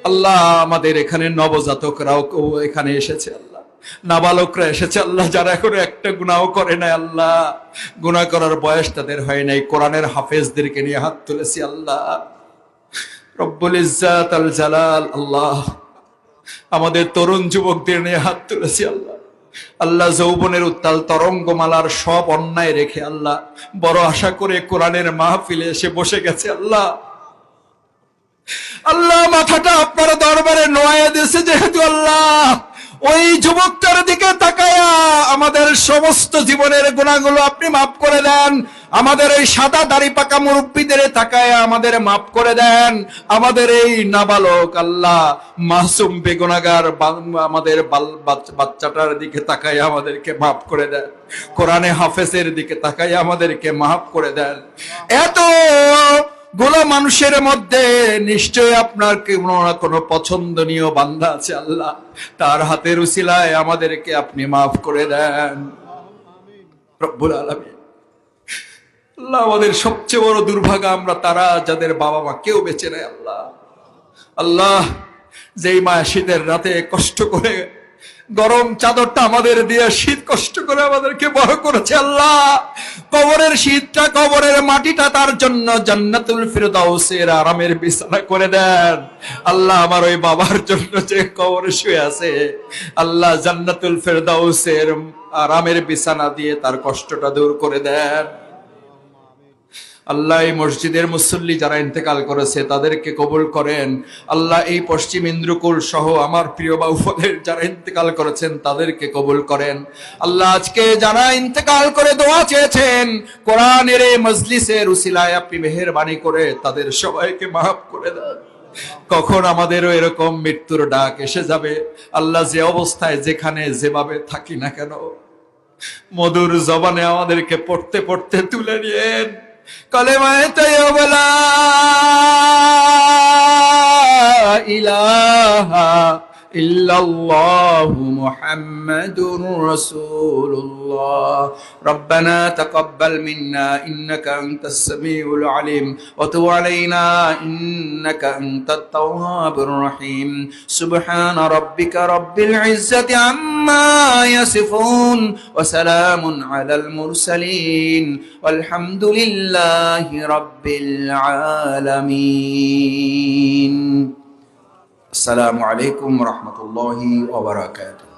আল্লাহ আমাদের এখানে নবজাতকরাও এখানে এসেছে আল্লাহ নাবালকরা এসেছে আল্লাহ যারা এখনো একটা গুনাহ করে নাই আল্লাহ গুনাহ করার বয়স তাদের হয় নাই কোরআনের হাফেজদেরকে নিয়ে হাত তুলেছি আল্লাহ রব্বুল ইজ্জাত আল জালাল আল্লাহ আমাদের তরুণ যুবকদের নিয়ে হাত তুলেছি আল্লাহ আল্লাহ যৌবনের উত্তাল তরঙ্গমালার সব অন্যায় রেখে আল্লাহ বড় আশা করে কোরআনের মাহফিলে এসে বসে গেছে আল্লাহ আল্লাহ মাথাটা আপনার দরবারে নোয়াইয়া দিয়েছে যেহেতু আল্লাহ ওই যুবকটার দিকে তাকায়া আমাদের সমস্ত জীবনের গুনাহগুলো আপনি মাফ করে দেন আমাদের এই সাদা দাড়ি পাকা মুরব্বীদের তাকায়া আমাদের মাফ করে দেন আমাদের এই নাবালক আল্লাহ মাসুম বেগুনাহগার আমাদের বাচ্চাটার দিকে তাকায়া আমাদেরকে মাফ করে দেন কোরআনে হাফেজের দিকে তাকায়া আমাদেরকে মাফ করে দেন এত গোলা মানুষের মধ্যে নিশ্চয় আপনার কোনো পছন্দনীয় বান্দা আছে আল্লাহ তার হাতের উসিলায় আমাদেরকে আপনি মাফ করে দেন রব্বুল আলামিন আল্লাহ আমাদের সবচেয়ে বড় দুর্ভাগা আমরা তারা যাদের বাবা মা কেউ বেঁচে নেই আল্লাহ আল্লাহ যেই মা শীতের রাতে কষ্ট করে গরম চাদরটা আমাদের দিয়ে শীত কষ্ট করে আমাদেরকে বড় করেছে আল্লাহ কবরের শীতটা কবরের মাটিটা তার জন্য জান্নাতুল ফিরদাউসের আরামের বিছানা করে দেন আল্লাহ আমার ওই বাবার জন্য যে কবরে শুয়ে আছে আল্লাহ জান্নাতুল ফিরদাউসের আরামের বিছানা দিয়ে তার কষ্টটা দূর করে দেন আল্লাহ এই মসজিদের মুসল্লি যারা ইন্তেকাল করেছে তাদেরকে কবুল করেন আল্লাহ এই পশ্চিম ইন্দ্রকুল সহ আমার প্রিয় বাউফলের যারা ইন্তেকাল করেছেন তাদেরকে কবুল করেন আল্লাহ আজকে যারা ইন্তেকাল করে দোয়া চেয়েছেন কোরআনের এই মজলিসের উসিলায় আপনি মেহেরবানি করে তাদের সবাইকে মাফ করে দেন কখন আমাদেরও এরকম মৃত্যুর ডাক এসে যাবে আল্লাহ যে অবস্থায় যেখানে যেভাবে থাকি না কেন মধুর জবানে আমাদেরকে পড়তে পড়তে তুলে নিয়েন কলেমায়ে তাইয়্যিবা লা ইলাহা ইল্লাল্লাহু মুহাম্মাদুর রাসূলুল্লাহ। রব্বানা তাকাব্বাল মিন্না ইন্নাকা আনতাস সামিউল আলিম ওয়া তুব আলাইনা ইন্নাকা আনতাত তাওয়াবুর রহিম। সুবহানা রাব্বিকা রাব্বিল ইজ্জাতি আম্মা ইয়াসিফুন ওয়া সালামুন আলাল মুরসালিন ওয়ালহামদুলিল্লাহি রাব্বিল আলামিন। আসসালামু আলাইকুম ওয়া রাহমাতুল্লাহি ওয়া বারাকাতুহু।